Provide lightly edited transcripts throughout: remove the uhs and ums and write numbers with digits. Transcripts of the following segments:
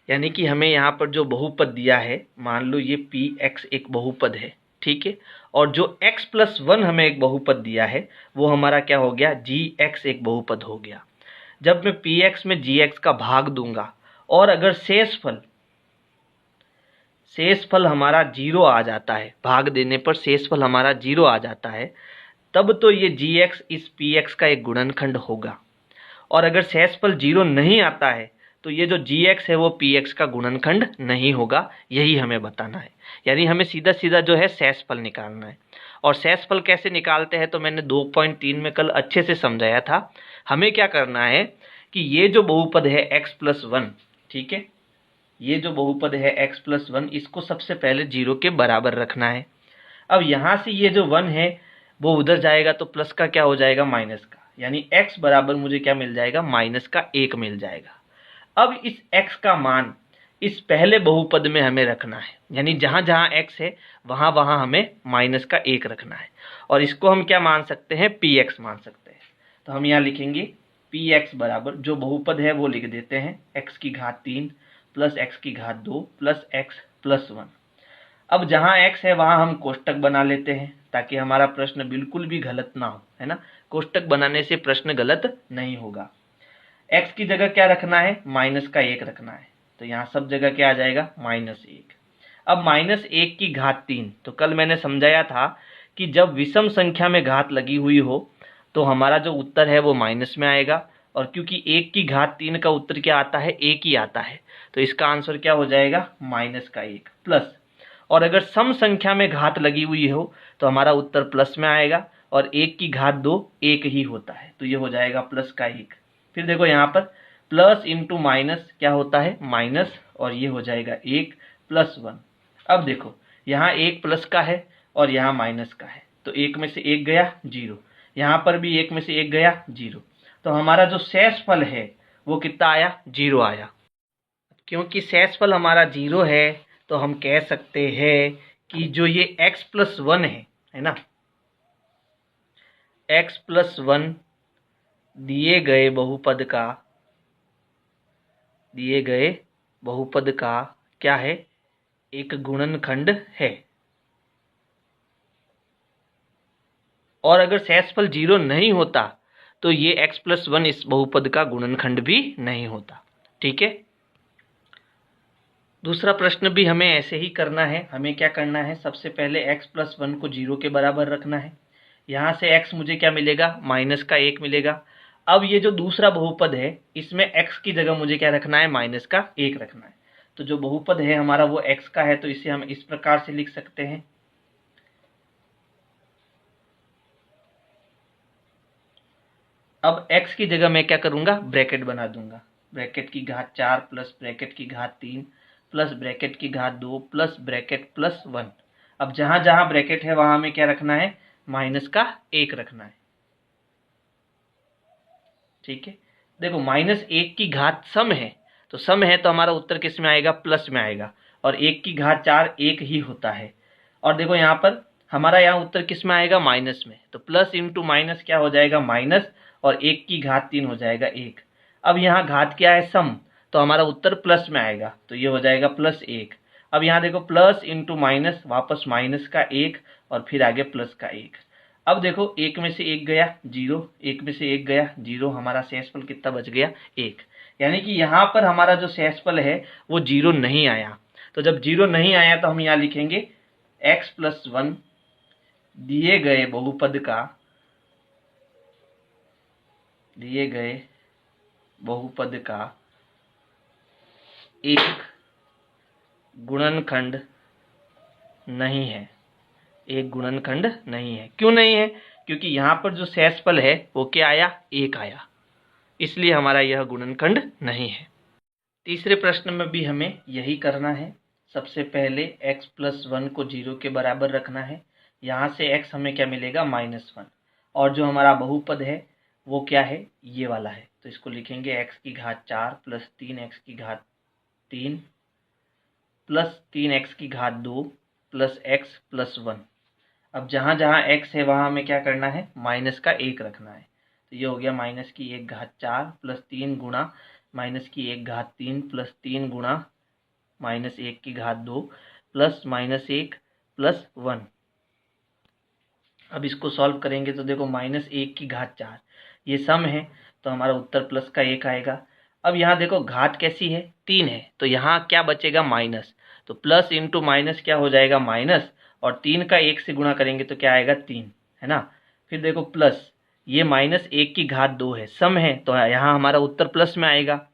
यानी कि हमें यहाँ पर जो बहुपद दिया है, मान लो ये पी एक्स एक बहुपद है, ठीक है, और जो x प्लस 1 हमें एक बहुपद दिया है वो हमारा क्या हो गया, जी एक्स एक बहुपद हो गया। जब मैं पी एक्स में जी एक्स का भाग दूंगा और अगर शेषफल हमारा 0 आ जाता है, भाग देने पर शेषफल हमारा 0 आ जाता है, तब तो ये जी एक्स इस पी एक्स का एक गुणनखंड होगा। और अगर शेषफल 0 नहीं आता है तो ये जो जी एक्स है वो पी एक्स का गुणनखंड नहीं होगा, यही हमें बताना है। यानी हमें सीधा सीधा जो है शेषफल निकालना है। और शेषफल कैसे निकालते हैं तो मैंने 2.3 में कल अच्छे से समझाया था। हमें क्या करना है कि ये जो बहुपद है x प्लस 1, ठीक है, ये जो बहुपद है x प्लस 1, इसको सबसे पहले 0 के बराबर रखना है। अब यहाँ से ये जो 1 है वो उधर जाएगा तो प्लस का क्या हो जाएगा, माइनस का, यानी x बराबर मुझे क्या मिल जाएगा, माइनस का 1 मिल जाएगा। अब इस x का मान इस पहले बहुपद में हमें रखना है, यानी जहाँ जहाँ x है वहाँ वहाँ हमें माइनस का 1 रखना है। और इसको हम क्या मान सकते हैं, px मान सकते हैं। तो हम यहाँ लिखेंगे px बराबर, जो बहुपद है वो लिख देते हैं x की घात 3 प्लस x की घात 2 प्लस x प्लस 1। अब जहाँ x है वहाँ हम कोष्टक बना लेते हैं ताकि हमारा प्रश्न बिल्कुल भी गलत ना हो, है ना। कोष्टक बनाने से प्रश्न गलत नहीं होगा। x की जगह क्या रखना है, माइनस का 1 रखना है, तो यहाँ सब जगह क्या आ जाएगा, -1। अब -1 की घात 3, तो कल मैंने समझाया था कि जब विषम संख्या में घात लगी हुई हो तो हमारा जो उत्तर है वो माइनस में आएगा। और क्योंकि 1 की घात 3 का उत्तर क्या आता है, 1 ही आता है, तो इसका आंसर क्या हो जाएगा, -1 प्लस। और अगर सम संख्या में घात लगी हुई हो तो हमारा उत्तर प्लस में आएगा, और 1 की घात 2 1 ही होता है, तो ये हो जाएगा +1। फिर देखो यहाँ पर प्लस इंटू माइनस क्या होता है, माइनस, और ये हो जाएगा 1 प्लस 1। अब देखो यहाँ 1 प्लस का है और यहाँ माइनस का है, तो 1 में से 1 गया 0, यहाँ पर भी 1 में से 1 गया 0, तो हमारा जो शेषफल है वो कितना आया, 0 आया। क्योंकि शेषफल हमारा 0 है तो हम कह सकते हैं कि जो ये x प्लस 1 है ना, x प्लस 1 दिए गए बहुपद का क्या है, एक गुणनखंड है। और अगर शेषफल 0 नहीं होता तो ये x प्लस 1 इस बहुपद का गुणनखंड भी नहीं होता, ठीक है। दूसरा प्रश्न भी हमें ऐसे ही करना है। हमें क्या करना है, सबसे पहले x प्लस 1 को 0 के बराबर रखना है। यहाँ से x मुझे क्या मिलेगा, -1 मिलेगा। अब ये जो दूसरा बहुपद है इसमें x की जगह मुझे क्या रखना है, -1 रखना है। तो जो बहुपद है हमारा वो x का है, तो इसे हम इस प्रकार से लिख सकते हैं। अब x की जगह मैं क्या करूंगा, ब्रैकेट बना दूंगा, ब्रैकेट की घात 4 प्लस ब्रैकेट की घात 3 प्लस ब्रैकेट की घात 2 प्लस ब्रैकेट प्लस 1। अब जहां जहां ब्रैकेट है वहां हमें क्या रखना है, -1 रखना है, ठीक है। देखो -1 की घात सम है, तो सम है तो हमारा उत्तर किस में आएगा, प्लस में आएगा। और 1 की घात 4 1 ही होता है। और देखो यहाँ पर हमारा यहाँ उत्तर किस में आएगा, माइनस में, तो प्लस इंटू माइनस क्या हो जाएगा, माइनस, और 1 की घात 3 हो जाएगा 1। अब यहाँ घात क्या है, सम, तो हमारा उत्तर प्लस में आएगा, तो ये हो जाएगा +1। अब यहाँ देखो प्लस इंटू माइनस, वापस माइनस का 1, और फिर आगे प्लस का 1। अब देखो 1 में से 1 गया 0, 1 में से 1 गया 0, हमारा शेषफल कितना बच गया, 1। यानी कि यहाँ पर हमारा जो शेषफल है वो 0 नहीं आया। तो जब 0 नहीं आया तो हम यहाँ लिखेंगे x प्लस 1 दिए गए बहुपद का एक गुणनखंड नहीं है, एक गुणनखंड नहीं है। क्यों नहीं है, क्योंकि यहाँ पर जो शेषफल है वो क्या आया, 1 आया, इसलिए हमारा यह गुणनखंड नहीं है। तीसरे प्रश्न में भी हमें यही करना है। सबसे पहले x प्लस 1 को 0 के बराबर रखना है। यहाँ से x हमें क्या मिलेगा, -1, और जो हमारा बहुपद है वो क्या है, ये वाला है, तो इसको लिखेंगे x की घात 4 प्लस 3x की घात 3 प्लस 3x की घात 2 प्लस x प्लस 1। अब जहाँ जहाँ x है वहाँ हमें क्या करना है, -1 रखना है, तो ये हो गया -1 की घात 4 प्लस 3 गुणा -1 की घात 3 प्लस 3 गुणा माइनस 1 की घात 2 प्लस माइनस 1 प्लस 1। अब इसको सॉल्व करेंगे तो देखो माइनस 1 की घात 4, ये सम है तो हमारा उत्तर प्लस का 1 आएगा। अब यहाँ देखो घात कैसी है, 3 है, तो यहाँ क्या बचेगा माइनस, तो प्लस इंटू माइनस क्या हो जाएगा माइनस, और 3 का 1 से गुणा करेंगे तो क्या आएगा 3, है ना। फिर देखो प्लस ये माइनस 1 की घात 2 है, सम है तो यहाँ हमारा उत्तर प्लस में आएगा,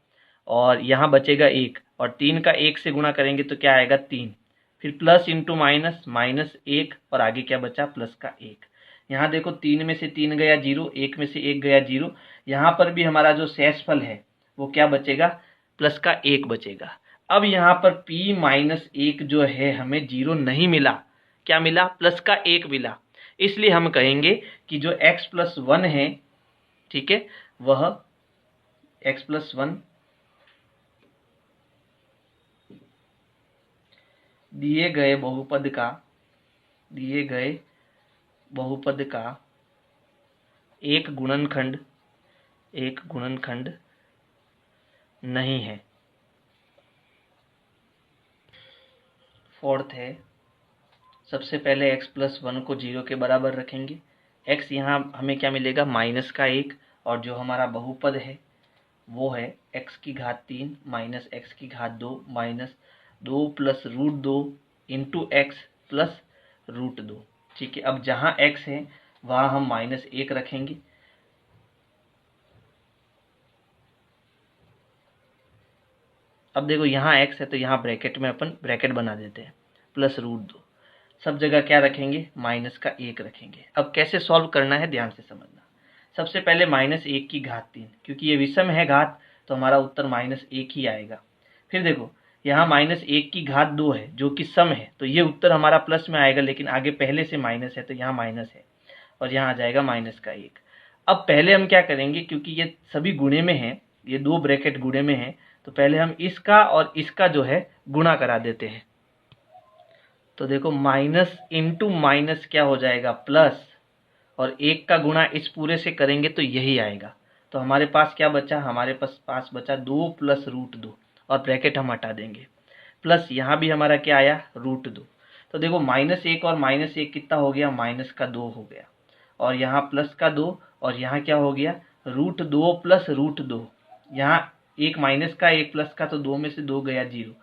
और यहाँ बचेगा 1, और 3 का 1 से गुणा करेंगे तो क्या आएगा 3। फिर प्लस इंटू माइनस, माइनस 1, और आगे क्या बचा प्लस का 1। यहाँ देखो 3 में से 3 गया 0, 1 में से 1 गया 0, यहाँ पर भी हमारा जो शेषफल है वो क्या बचेगा, प्लस का 1 बचेगा। अब यहाँ पर p माइनस 1 जो है हमें 0 नहीं मिला, क्या मिला, प्लस का 1 मिला, इसलिए हम कहेंगे कि जो x प्लस 1 है, ठीक है, वह x प्लस 1 दिए गए बहुपद का एक गुणनखंड नहीं है। फोर्थ है, सबसे पहले x प्लस 1 को 0 के बराबर रखेंगे। x यहाँ हमें क्या मिलेगा माइनस का 1, और जो हमारा बहुपद है वो है x की घात 3 माइनस x की घात 2 minus 2 plus root 2 into x plus root 2। ठीक है, अब जहाँ x है वहाँ हम माइनस 1 रखेंगे। अब देखो यहाँ x है तो यहाँ ब्रैकेट में अपन ब्रैकेट बना देते हैं, प्लस रूट 2, सब जगह क्या रखेंगे माइनस का 1 रखेंगे। अब कैसे सॉल्व करना है ध्यान से समझना। सबसे पहले माइनस 1 की घात 3, क्योंकि ये विषम है घात तो हमारा उत्तर माइनस 1 ही आएगा। फिर देखो यहाँ माइनस 1 की घात 2 है जो कि सम है, तो ये उत्तर हमारा प्लस में आएगा, लेकिन आगे पहले से माइनस है तो यहाँ माइनस है, और यहाँ आ जाएगा माइनस का 1। अब पहले हम क्या करेंगे, क्योंकि ये सभी गुणे में है, ये दो ब्रैकेट गुणे में है, तो पहले हम इसका और इसका जो है गुणा करा देते हैं। तो देखो माइनस इंटू माइनस क्या हो जाएगा प्लस, और 1 का गुणा इस पूरे से करेंगे तो यही आएगा। तो हमारे पास क्या बचा, हमारे पास बचा 2 प्लस रूट 2, और ब्रैकेट हम हटा देंगे, प्लस यहाँ भी हमारा क्या आया रूट 2। तो देखो माइनस 1 और माइनस 1 कितना हो गया, माइनस का 2 हो गया, और यहाँ प्लस का 2, और यहाँ क्या हो गया रूट 2 प्लस रूट 2। यहाँ एक माइनस का एक प्लस का, तो 2 में से 2 गया 0।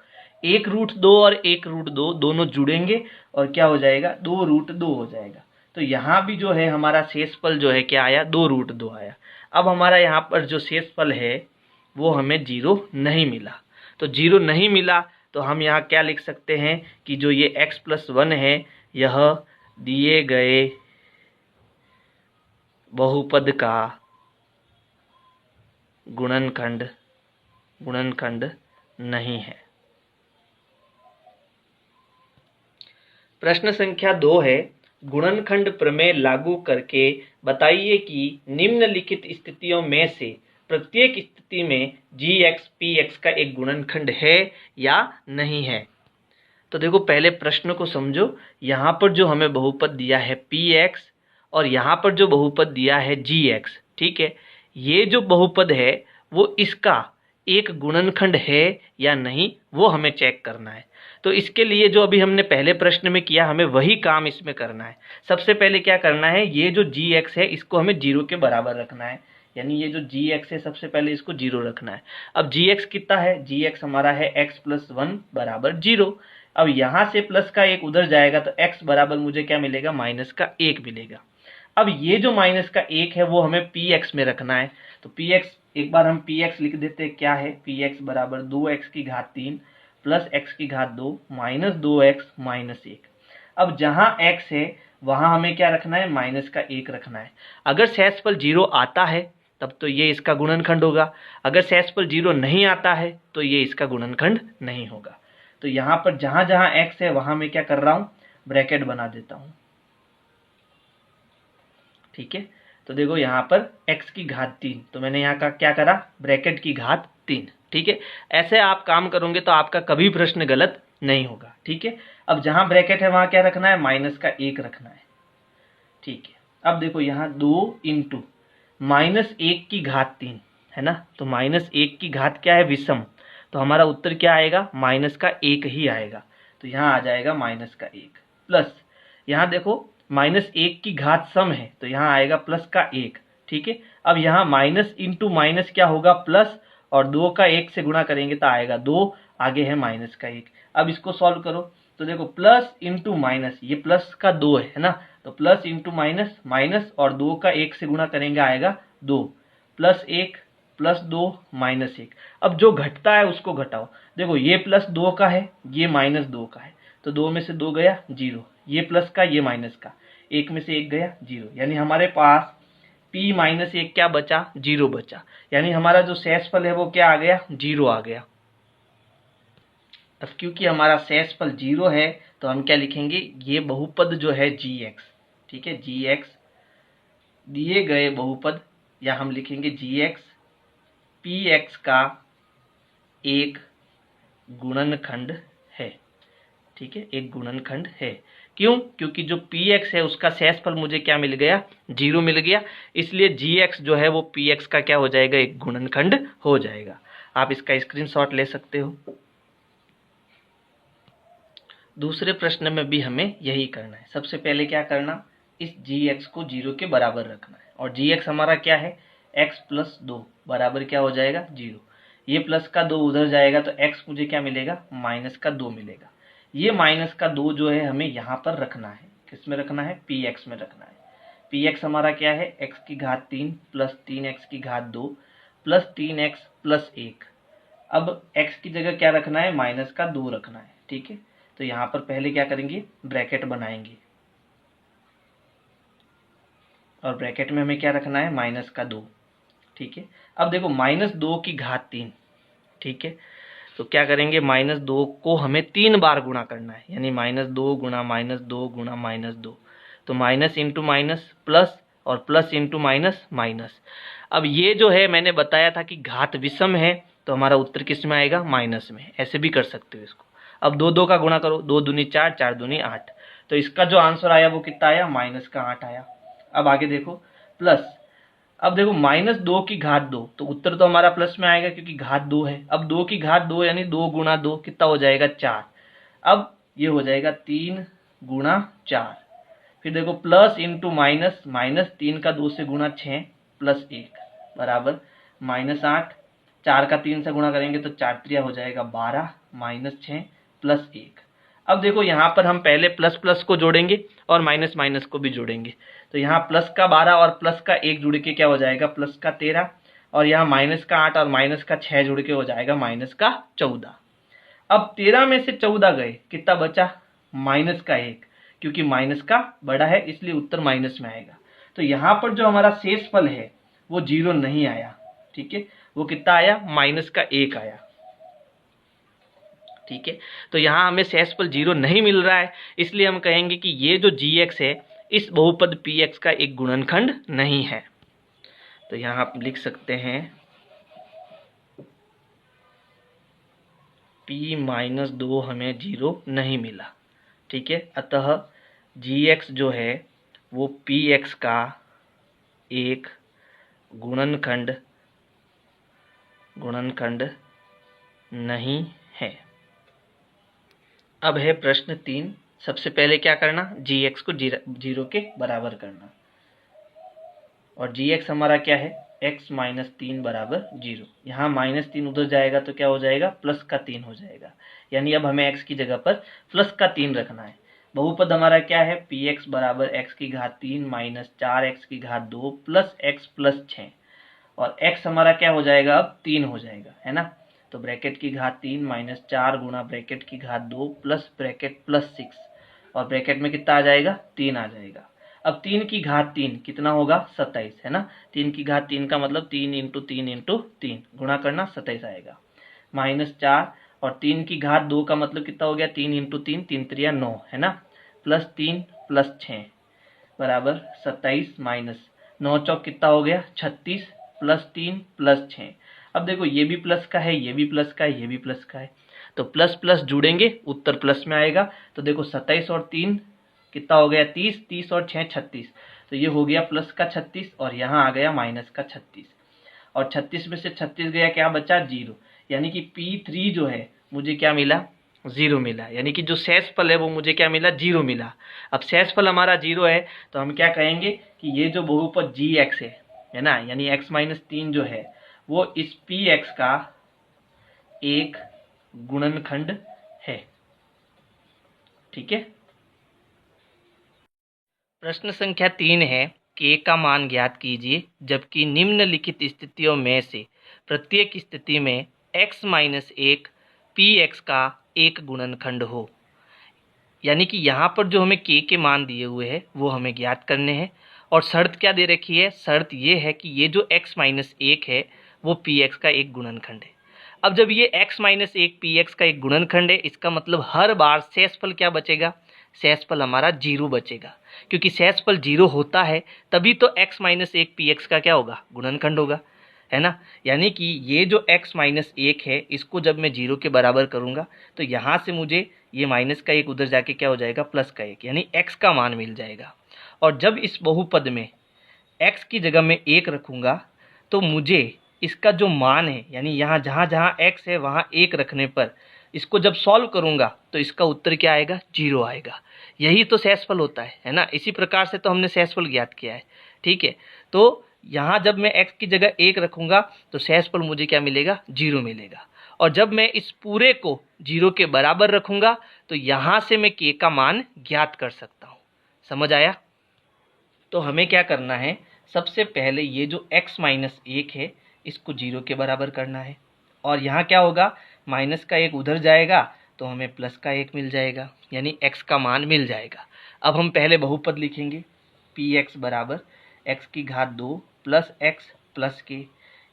एक रूट 2 और एक रूट 2 दोनों जुड़ेंगे और क्या हो जाएगा 2 रूट 2 हो जाएगा। तो यहाँ भी जो है हमारा शेषफल जो है क्या आया 2 रूट 2 आया। अब हमारा यहाँ पर जो शेषफल है वो हमें 0 नहीं मिला, तो 0 नहीं मिला तो हम यहाँ क्या लिख सकते हैं कि जो ये x प्लस 1 है यह दिए गए बहुपद का गुणनखंड नहीं है। प्रश्न संख्या 2 है, गुणनखंड प्रमेय लागू करके बताइए कि निम्नलिखित स्थितियों में से प्रत्येक स्थिति में gx px का एक गुणनखंड है या नहीं है। तो देखो पहले प्रश्न को समझो, यहाँ पर जो हमें बहुपद दिया है px और यहाँ पर जो बहुपद दिया है gx, ठीक है, ये जो बहुपद है वो इसका एक गुणनखंड है या नहीं वो हमें चेक करना है। तो इसके लिए जो अभी हमने पहले प्रश्न में किया हमें वही काम इसमें करना है। सबसे पहले क्या करना है, ये जो gx है इसको हमें 0 के बराबर रखना है, यानी ये जो gx है सबसे पहले इसको 0 रखना है। अब gx कितना है, gx हमारा है x प्लस 1 बराबर 0। अब यहाँ से प्लस का 1 उधर जाएगा तो x बराबर मुझे क्या मिलेगा माइनस का 1 मिलेगा। अब ये जो माइनस का 1 है वो हमें px में रखना है, तो px एक बार हम px लिख देते हैं, क्या है px बराबर 2x की घात 3 प्लस x की घात 2 माइनस 2x माइनस 1। अब जहाँ x है वहाँ हमें क्या रखना है माइनस का 1 रखना है। अगर शेषफल 0 आता है तब तो ये इसका गुणनखंड होगा, अगर शेषफल 0 नहीं आता है तो ये इसका गुणनखंड नहीं होगा। तो यहाँ पर जहाँ जहाँ x है वहाँ मैं क्या कर रहा हूँ ब्रैकेट बना देता हूँ, ठीक है। तो देखो यहाँ पर x की घात 3, तो मैंने यहाँ का क्या करा ब्रैकेट की घात 3, ठीक है। ऐसे आप काम करोगे तो आपका कभी प्रश्न गलत नहीं होगा, ठीक है। अब जहाँ ब्रैकेट है वहाँ क्या रखना है माइनस का 1 रखना है, ठीक है। अब देखो यहाँ 2 इंटू माइनस 1 की घात 3 है ना, तो माइनस 1 की घात क्या है विषम, तो हमारा उत्तर क्या आएगा, माइनस का 1 ही आएगा। तो यहाँ आ जाएगा माइनस का 1 प्लस, यहाँ देखो माइनस 1 की घात सम है तो यहाँ आएगा प्लस का 1। ठीक है, अब यहाँ माइनस इंटू माइनस क्या होगा, प्लस, और 2 का 1 से गुणा करेंगे तो आएगा 2, आगे है माइनस का 1। अब इसको सॉल्व करो तो देखो प्लस इंटू माइनस, ये प्लस का 2 है ना, तो प्लस इंटू माइनस, माइनस और 2 का 1 से गुणा करेंगे आएगा 2, प्लस 1 प्लस 2 माइनस 1। अब जो घटता है उसको घटाओ, देखो ये प्लस 2 का है, ये माइनस 2 का है, तो 2 में से 2 गया 0, ये प्लस का ये माइनस का, 1 में से 1 गया 0, यानी हमारे पास p माइनस 1 क्या बचा, 0 बचा, यानी हमारा जो शेषफल है वो क्या आ गया, 0 आ गया। अब क्योंकि हमारा शेषफल 0 है तो हम क्या लिखेंगे, ये बहुपद जो है gx, ठीक है, gx दिए गए बहुपद, या हम लिखेंगे gx px का एक गुणनखंड है। ठीक है, एक गुणनखंड है। क्यों, क्योंकि जो px है उसका शेषफल मुझे क्या मिल गया, 0 मिल गया, इसलिए gx जो है वो px का क्या हो जाएगा, एक गुणनखंड हो जाएगा। आप इसका स्क्रीनशॉट ले सकते हो। दूसरे प्रश्न में भी हमें यही करना है। सबसे पहले क्या करना, इस gx को 0 के बराबर रखना है, और gx हमारा क्या है, x प्लस 2 बराबर क्या हो जाएगा 0। ये प्लस का 2 उधर जाएगा तो x मुझे क्या मिलेगा, माइनस का 2 मिलेगा। ये माइनस का 2 जो है हमें यहाँ पर रखना है, किस में रखना है, px में रखना है। px हमारा क्या है, x की घात 3 प्लस 3x की घात 2 प्लस 3x प्लस 1। अब x की जगह क्या रखना है, माइनस का 2 रखना है। ठीक है, तो यहाँ पर पहले क्या करेंगे, ब्रैकेट बनाएंगे, और ब्रैकेट में हमें क्या रखना है, माइनस का 2। ठीक है, अब देखो माइनस 2 की घात 3, ठीक है, तो क्या करेंगे, माइनस 2 को हमें 3 बार गुणा करना है, यानी माइनस 2 गुणा माइनस 2 गुणा माइनस 2, तो माइनस इंटू माइनस प्लस, और प्लस इंटू माइनस माइनस। अब ये जो है मैंने बताया था कि घात विषम है तो हमारा उत्तर किस में आएगा, माइनस में। ऐसे भी कर सकते हो इसको। अब 2 2 का गुणा करो, 2 दूनी 4, 4 दूनी 8, तो इसका जो आंसर आया वो कितना आया, माइनस का 8 आया। अब आगे देखो प्लस, अब देखो माइनस 2 की घात 2, तो उत्तर तो हमारा प्लस में आएगा क्योंकि घात 2 है। अब 2 की घात 2 यानी 2 गुणा 2 कितना हो जाएगा, 4। अब ये हो जाएगा 3 गुणा 4। फिर देखो प्लस इंटू माइनस, माइनस 3 का 2 से गुणा 6 प्लस 1 बराबर माइनस 8। 4 का 3 से गुणा करेंगे तो 4 त्रिया हो जाएगा 12 माइनस 6 प्लस 1। अब देखो यहाँ पर हम पहले प्लस प्लस को जोड़ेंगे और माइनस माइनस को भी जोड़ेंगे, तो यहाँ प्लस का 12 और प्लस का 1 जुड़ के क्या हो जाएगा, प्लस का 13, और यहाँ माइनस का 8 और माइनस का 6 जुड़ के हो जाएगा माइनस का 14। अब 13 में से 14 गए, कितना बचा, माइनस का 1, क्योंकि माइनस का बड़ा है इसलिए उत्तर माइनस में आएगा। तो यहाँ पर जो हमारा शेषफल है वो 0 नहीं आया। ठीक है, वो कितना आया, माइनस का 1 आया। ठीक है, तो यहाँ हमें शेषफल 0 नहीं मिल रहा है, इसलिए हम कहेंगे कि ये जो gx है इस बहुपद px का एक गुणनखंड नहीं है। तो यहाँ आप लिख सकते हैं p माइनस 2 हमें 0 नहीं मिला। ठीक है, अतः gx जो है वो px का एक गुणनखंड नहीं है। अब है प्रश्न 3। सबसे पहले क्या करना, gx को 0 के बराबर करना, और gx हमारा क्या है, x माइनस 3 बराबर 0। यहाँ माइनस 3 उधर जाएगा तो क्या हो जाएगा, प्लस का 3 हो जाएगा, यानी अब हमें x की जगह पर प्लस का 3 रखना है। बहुपद हमारा क्या है, px बराबर x की घात 3 माइनस 4x की घात 2 प्लस x प्लस 6, और x हमारा क्या हो जाएगा, अब 3 हो जाएगा, है ना। तो ब्रैकेट की घात 3 माइनस 4 गुणा ब्रैकेट की घात 2 प्लस ब्रैकेट प्लस 6, और ब्रैकेट में कितना आ जाएगा, 3 आ जाएगा। अब 3 की घात 3 कितना होगा, 27, है ना। 3 की घात 3 का मतलब 3 इंटू 3 इंटू 3 गुणा करना, 27 आएगा। माइनस 4 और 3 की घात 2 का मतलब कितना हो गया, 3 इंटू 3, 3 त्रिया 9, है ना, प्लस 3 प्लस 6 बराबर 27 माइनस 9 चौक कितना हो गया, 36 प्लस 3 प्लस 6। अब देखो ये भी प्लस का है, ये भी प्लस का है, ये भी प्लस का है, तो प्लस प्लस जुड़ेंगे उत्तर प्लस में आएगा। तो देखो 27 और 3 कितना हो गया, 30, 30 और 6 36, तो ये हो गया प्लस का 36, और यहाँ आ गया माइनस का 36, और 36 में से 36 गया, क्या बचा, 0, यानी कि P3 जो है मुझे क्या मिला, 0 मिला, यानी कि जो शेषफल है वो मुझे क्या मिला, 0 मिला। अब शेषफल हमारा 0 है तो हम क्या कहेंगे कि ये जो बहुपद gx है ना, यानी x-3 जो है वो इस px का एक गुणनखंड है। ठीक है। प्रश्न संख्या 3 है, k का मान ज्ञात कीजिए जबकि निम्नलिखित स्थितियों में से प्रत्येक स्थिति में x-1 px का एक गुणनखंड हो। यानी कि यहाँ पर जो हमें k के मान दिए हुए हैं वो हमें ज्ञात करने हैं, और शर्त क्या दे रखी है, शर्त ये है कि ये जो x-1 है वो px का एक गुणनखंड है। अब जब ये x-1 px का एक गुणनखंड है, इसका मतलब हर बार शेषफल क्या बचेगा, शेषफल हमारा 0 बचेगा, क्योंकि शेषफल 0 होता है तभी तो x-1 px का क्या होगा, गुणनखंड होगा, है ना। यानी कि ये जो x-1 है इसको जब मैं 0 के बराबर करूँगा तो यहाँ से मुझे ये माइनस का एक उधर जाके क्या हो जाएगा, प्लस का एक, यानी x का मान मिल जाएगा। और जब इस बहुपद में x की जगह मैं 1 रखूँगा तो मुझे इसका जो मान है, यानी यहाँ जहाँ जहाँ x है वहाँ 1 रखने पर इसको जब सॉल्व करूँगा तो इसका उत्तर क्या आएगा, 0 आएगा। यही तो शेषफल होता है ना। इसी प्रकार से तो हमने शेषफल ज्ञात किया है। ठीक है, तो यहाँ जब मैं x की जगह 1 रखूँगा तो शेषफल मुझे क्या मिलेगा, 0 मिलेगा। और जब मैं इस पूरे को 0 के बराबर रखूँगा तो यहाँ से मैं k का मान ज्ञात कर सकता हूँ। समझ आया। तो हमें क्या करना है, सबसे पहले ये जो x-1 है इसको 0 के बराबर करना है, और यहाँ क्या होगा, माइनस का एक उधर जाएगा तो हमें प्लस का एक मिल जाएगा, यानी x का मान मिल जाएगा। अब हम पहले बहुपद लिखेंगे, px बराबर x⁻² plus x plus k।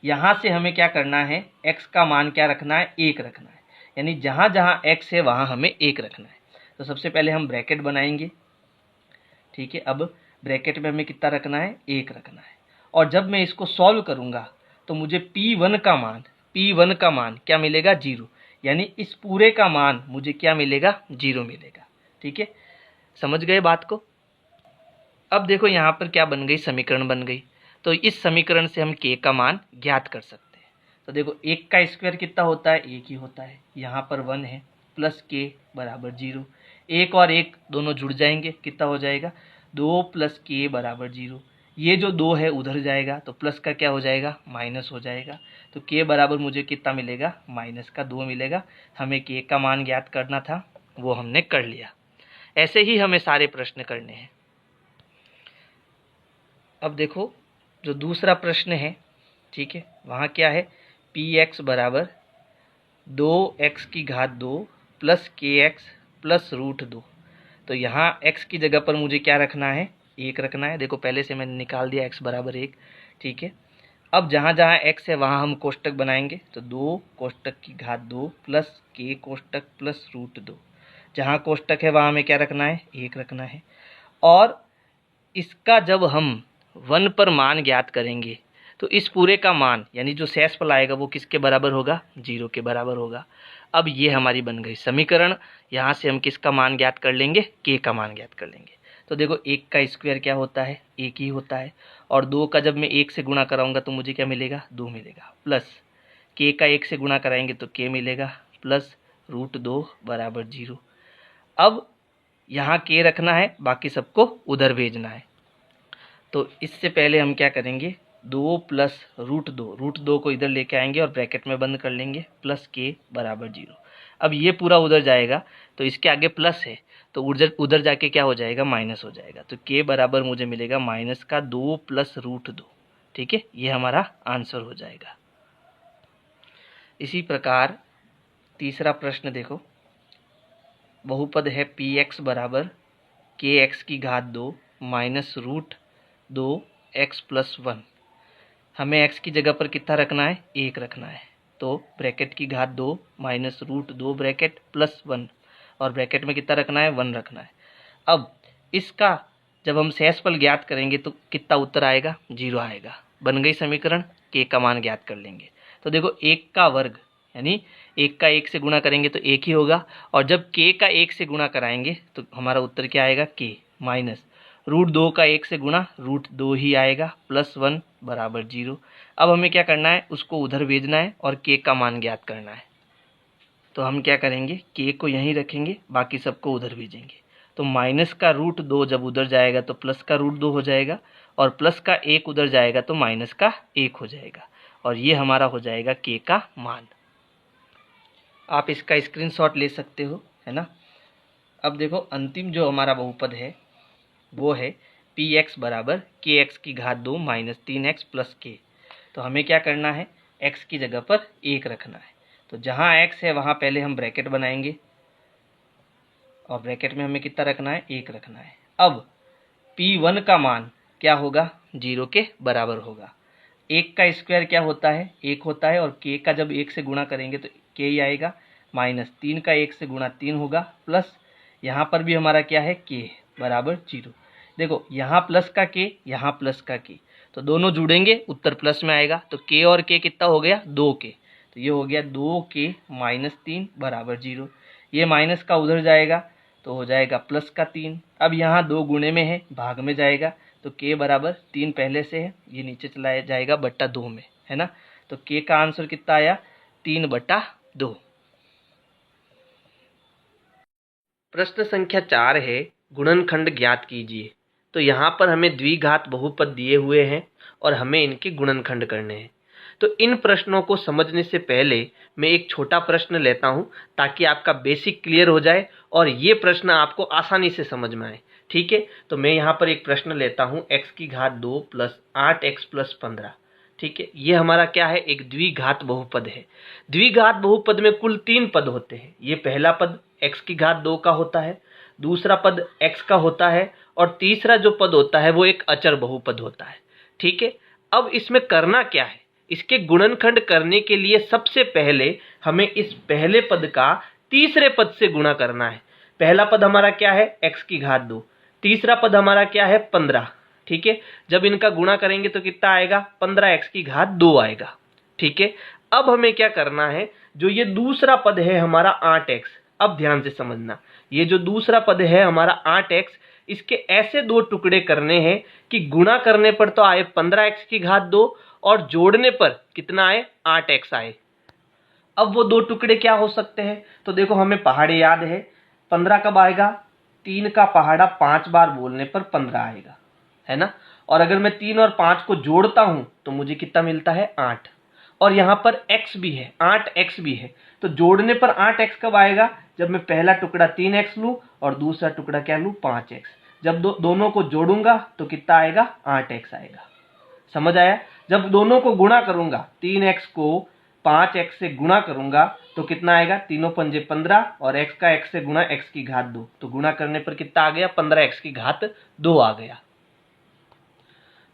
यहाँ से हमें क्या करना है, x का मान क्या रखना है, 1 रखना है, यानी जहाँ जहाँ x है वहाँ हमें 1 रखना है। तो सबसे पहले हम ब्रैकेट बनाएंगे। ठीक है, अब ब्रैकेट में हमें कितना रखना है, 1 रखना है। और जब मैं इसको सॉल्व करूँगा तो मुझे P1 का मान क्या मिलेगा, 0, यानी इस पूरे का मान मुझे क्या मिलेगा, 0 मिलेगा। ठीक है, समझ गए बात को। अब देखो यहाँ पर क्या बन गई, समीकरण बन गई। तो इस समीकरण से हम k का मान ज्ञात कर सकते हैं। तो देखो 1 का स्क्वायर कितना होता है, 1 ही होता है, यहाँ पर 1 है, प्लस k बराबर 0। 1 और 1 दोनों जुड़ जाएंगे, कितना हो जाएगा, 2 प्लस k बराबर 0। ये जो 2 है उधर जाएगा तो प्लस का क्या हो जाएगा, माइनस हो जाएगा। तो k बराबर मुझे कितना मिलेगा, माइनस का 2 मिलेगा। हमें k का मान ज्ञात करना था, वो हमने कर लिया। ऐसे ही हमें सारे प्रश्न करने हैं। अब देखो जो दूसरा प्रश्न है, ठीक है, वहाँ क्या है, px बराबर 2x² प्लस kx प्लस √2। तो यहाँ x की जगह पर मुझे क्या रखना है, 1 रखना है। देखो पहले से मैंने निकाल दिया x बराबर 1। ठीक है, अब जहाँ जहाँ x है वहाँ हम कोष्टक बनाएंगे। तो 2 प्लस k कोष्टक प्लस √2। जहाँ कोष्टक है वहाँ हमें क्या रखना है, 1 रखना है। और इसका जब हम 1 पर मान ज्ञात करेंगे तो इस पूरे का मान, यानी जो शेषफल आएगा वो किसके बराबर होगा, 0 के बराबर होगा। अब ये हमारी बन गई समीकरण। यहाँ से हम किसका मान ज्ञात कर लेंगे, k का मान ज्ञात कर लेंगे। तो देखो 1 का स्क्वायर क्या होता है, 1 ही होता है, और 2 का जब मैं 1 से गुणा कराऊंगा तो मुझे क्या मिलेगा, 2 मिलेगा, प्लस k का 1 से गुणा कराएंगे तो k मिलेगा, प्लस √2 बराबर 0। अब यहाँ k रखना है, बाकी सबको उधर भेजना है। तो इससे पहले हम क्या करेंगे, 2 प्लस √2 को इधर लेके आएंगे और ब्रैकेट में बंद कर लेंगे, प्लस k बराबर 0। अब ये पूरा उधर जाएगा तो इसके आगे प्लस है तो उधर जाके क्या हो जाएगा, माइनस हो जाएगा। तो k बराबर मुझे मिलेगा माइनस का 2 प्लस √2। ठीक है, ये हमारा आंसर हो जाएगा। इसी प्रकार तीसरा प्रश्न देखो, बहुपद है px बराबर kx² माइनस √2x प्लस 1। हमें x की जगह पर कितना रखना है, 1 रखना है। तो ब्रैकेट की घात 2 माइनस √2 ब्रैकेट प्लस 1, और ब्रैकेट में कितना रखना है, 1 रखना है। अब इसका जब हम शेषफल ज्ञात करेंगे तो कितना उत्तर आएगा, 0 आएगा। बन गई समीकरण, k का मान ज्ञात कर लेंगे। तो देखो 1 का वर्ग, यानी 1 का 1 से गुणा करेंगे तो 1 ही होगा, और जब k का 1 से गुणा कराएंगे तो हमारा उत्तर क्या आएगा, k माइनस √2 का 1 से गुणा √2 ही आएगा, +1 बराबर 0। अब हमें क्या करना है, उसको उधर भेजना है और k का मान ज्ञात करना है। तो हम क्या करेंगे, k को यहीं रखेंगे, बाकी सबको उधर भेजेंगे। तो माइनस का √2 जब उधर जाएगा तो प्लस का √2 हो जाएगा, और प्लस का 1 उधर जाएगा तो माइनस का 1 हो जाएगा, और ये हमारा हो जाएगा k का मान। आप इसका स्क्रीनशॉट ले सकते हो, है ना। अब देखो अंतिम जो हमारा बहुपद है वो है px बराबर kx की घात 2 माइनस 3x प्लस k। तो हमें क्या करना है, x की जगह पर 1 रखना है। तो जहाँ x है वहाँ पहले हम ब्रैकेट बनाएंगे, और ब्रैकेट में हमें कितना रखना है, 1 रखना है। अब p1 का मान क्या होगा, 0 के बराबर होगा। 1 का स्क्वायर क्या होता है, 1 होता है, और k का जब 1 से गुणा करेंगे तो k ही आएगा, माइनस 3 का 1 से गुणा 3 होगा, प्लस यहाँ पर भी हमारा क्या है, k बराबर 0। देखो यहाँ प्लस का k, यहाँ प्लस का k, तो दोनों जुड़ेंगे उत्तर प्लस में आएगा। तो k और k कितना हो गया, 2k। तो ये हो गया 2k माइनस 3 बराबर 0। ये माइनस का उधर जाएगा तो हो जाएगा प्लस का 3। अब यहाँ 2 गुणे में है, भाग में जाएगा, तो k बराबर 3 पहले से है, ये नीचे चला जाएगा बट्टा 2 में, है ना। तो k का आंसर कितना आया, 3/2। प्रश्न संख्या 4 है, गुणनखंड ज्ञात कीजिए। तो यहाँ पर हमें द्विघात बहुपद दिए हुए हैं और हमें इनके गुणनखंड करने हैं। तो इन प्रश्नों को समझने से पहले मैं एक छोटा प्रश्न लेता हूँ ताकि आपका बेसिक क्लियर हो जाए और ये प्रश्न आपको आसानी से समझ में आए। ठीक है, तो मैं यहाँ पर एक प्रश्न लेता हूँ, x की घात 2 प्लस 8x प्लस 15। ठीक है, ये हमारा क्या है, एक द्विघात बहुपद है। द्विघात बहुपद में कुल 3 पद होते हैं। ये पहला पद x की घात 2 का होता है, दूसरा पद x का होता है, और तीसरा जो पद होता है वो एक अचर बहुपद होता है। ठीक है, अब इसमें करना क्या है, इसके गुणनखंड करने के लिए सबसे पहले हमें इस पहले पद का तीसरे पद से गुणा करना है। पहला पद हमारा क्या है, x की घात 2, तीसरा पद हमारा क्या है, 15। ठीक है, जब इनका गुणा करेंगे तो कितना आएगा, 15x की घात 2 आएगा। ठीक है, अब हमें क्या करना है, जो ये दूसरा पद है हमारा 8x, अब ध्यान से समझना, ये जो दूसरा पद है हमारा 8x, इसके ऐसे 2 टुकड़े करने हैं कि गुणा करने पर तो आए 15x की घात 2 और जोड़ने पर कितना आए, 8x आए। अब वो 2 टुकड़े क्या हो सकते हैं, तो देखो हमें पहाड़े याद है, 15 कब आएगा, 3 का पहाड़ा 5 बार बोलने पर 15 आएगा, है ना। और अगर मैं 3 और 5 को जोड़ता हूं तो मुझे कितना मिलता है, 8। और यहाँ पर x भी है, 8x भी है, तो जोड़ने पर 8x कब आएगा, जब मैं पहला टुकड़ा 3x लूँ और दूसरा टुकड़ा क्या लूँ, 5x। जब दोनों को जोड़ूंगा तो कितना आएगा, 8x आएगा। समझ आया। जब दोनों को गुणा करूंगा, 3x को 5x से गुणा करूंगा तो कितना आएगा, 3 पंजे 15, और x का x से गुणा x की घात 2, तो गुणा करने पर कितना आ गया, 15x की घात 2 आ गया।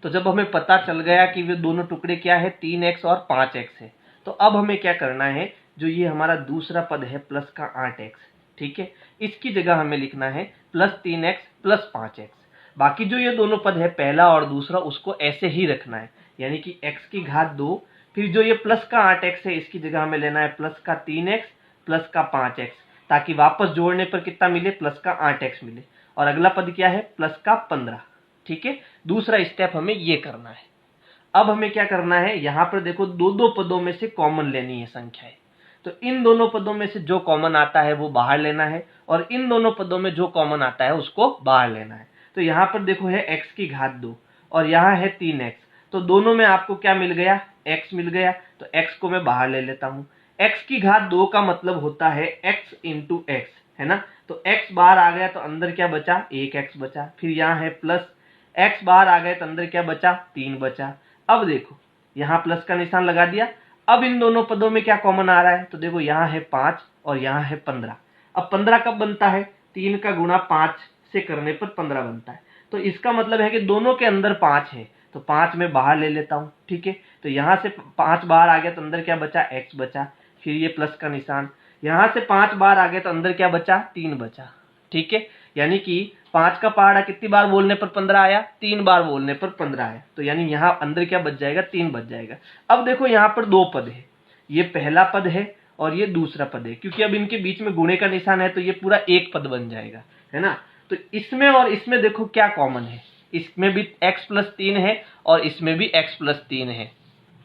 तो जब हमें पता चल गया कि वे दोनों टुकड़े क्या है, 3x और 5x है, तो अब हमें क्या करना है, जो ये हमारा दूसरा पद है प्लस का 8x, ठीक है, इसकी जगह हमें लिखना है प्लस 3x प्लस 5x। बाकी जो ये दोनों पद है पहला और दूसरा, उसको ऐसे ही रखना है, यानी कि x की घात 2, फिर जो ये प्लस का 8x है इसकी जगह हमें लेना है प्लस का 3x प्लस का 5x, ताकि वापस जोड़ने पर कितना मिले, प्लस का 8x मिले। और अगला पद क्या है, प्लस का 15। ठीक है, दूसरा स्टेप हमें ये करना है। अब हमें क्या करना है, यहां पर देखो दो पदों में से कॉमन लेनी है संख्याएं, तो इन दोनों पदों में से जो कॉमन आता है वो बाहर लेना है, और इन दोनों पदों में जो कॉमन आता है उसको बाहर लेना है। तो यहाँ पर देखो है x की घात 2 और यहाँ है 3x, तो दोनों में आपको क्या मिल गया, x मिल गया, तो x को मैं बाहर ले लेता हूँ। x की घात 2 का मतलब होता है x इंटू एक्स, है ना। तो x बाहर आ गया तो अंदर क्या बचा, 1x बचा, फिर यहाँ है प्लस x बाहर आ गए तो अंदर क्या बचा, 3 बचा। अब देखो यहाँ प्लस का निशान लगा दिया। अब इन दोनों पदों में क्या कॉमन आ रहा है, तो देखो यहाँ है 5 और यहाँ है 15। अब 15 कब बनता है, 3 का गुणा 5 से करने पर 15 बनता है। तो इसका मतलब है कि दोनों के अंदर 5 है, तो 5 में बाहर ले लेता हूँ। ठीक है, तो यहाँ से 5 बाहर आ गया तो अंदर क्या बचा, x बचा, फिर ये प्लस का निशान, यहाँ से 5 बाहर आ गया तो अंदर क्या बचा, 3 बचा। ठीक है, यानी कि 5 का पहाड़ा कितनी बार बोलने पर 15 आया, 3 बार बोलने पर 15 आया, तो यानी यहाँ अंदर क्या बच जाएगा, 3 बच जाएगा। अब देखो यहाँ पर 2 पद है, ये पहला पद है और ये दूसरा पद है, क्योंकि अब इनके बीच में गुणे का निशान है तो ये पूरा एक पद बन जाएगा, है ना। तो इसमें और इसमें देखो क्या कॉमन है, इसमें भी x प्लस 3 है और इसमें भी x प्लस 3 है।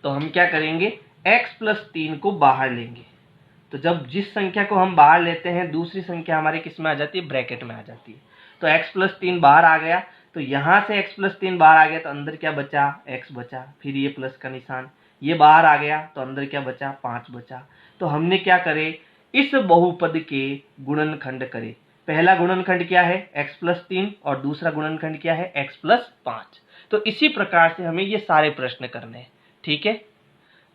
तो हम क्या करेंगे, x प्लस 3 को बाहर लेंगे। तो जब जिस संख्या को हम बाहर लेते हैं दूसरी संख्या हमारी किस में आ जाती है, ब्रैकेट में आ जाती है। तो x प्लस 3 बाहर आ गया, तो यहाँ से x प्लस 3 बाहर आ गया तो अंदर क्या बचा, x बचा, फिर ये प्लस का निशान, ये बाहर आ गया तो अंदर क्या बचा, 5 बचा। तो हमने क्या करे, इस बहुपद के गुणनखंड करे। पहला गुणनखंड क्या है, x प्लस 3 और दूसरा गुणनखंड क्या है, x प्लस 5। तो इसी प्रकार से हमें ये सारे प्रश्न करने हैं। ठीक है,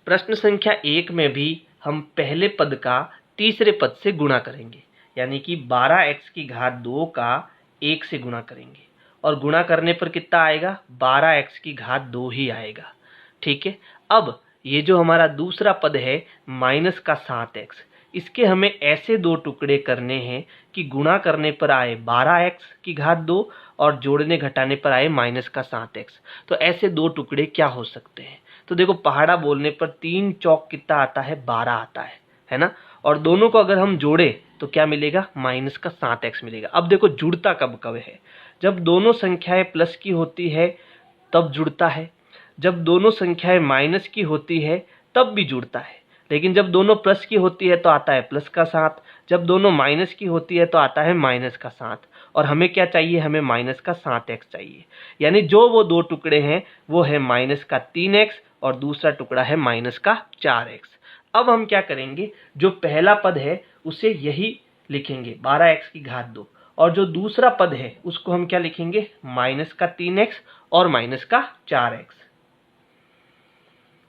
प्रश्न संख्या 1 में भी हम पहले पद का तीसरे पद से गुणा करेंगे, यानी कि 12x की घात 2 का 1 से गुणा करेंगे और गुणा करने पर कितना आएगा, 12x की घात 2 ही आएगा। ठीक है, अब ये जो हमारा दूसरा पद है माइनस का 7x, इसके हमें ऐसे दो टुकड़े करने हैं कि गुणा करने पर आए 12x की घात 2 और जोड़ने घटाने पर आए माइनस का 7x। तो ऐसे दो टुकड़े क्या हो सकते हैं, तो देखो पहाड़ा बोलने पर 3 चौक कितना आता है, 12 आता है ना। और दोनों को अगर हम जोड़े तो क्या मिलेगा, माइनस का 7x मिलेगा। अब देखो जुड़ता कब कब है, जब दोनों संख्याएं प्लस की होती है तब जुड़ता है, जब दोनों संख्याएं माइनस की होती है तब भी जुड़ता है, लेकिन जब दोनों प्लस की होती है तो आता है प्लस का 7, जब दोनों माइनस की होती है तो आता है माइनस का 7। और हमें क्या चाहिए, हमें माइनस का 7x चाहिए। यानी जो वो दो टुकड़े हैं वो है माइनस का 3x और दूसरा टुकड़ा है माइनस का 4x। अब हम क्या करेंगे, जो पहला पद है उसे यही लिखेंगे 12x की घात 2, और जो दूसरा पद है उसको हम क्या लिखेंगे, माइनस का 3x और माइनस का 4x।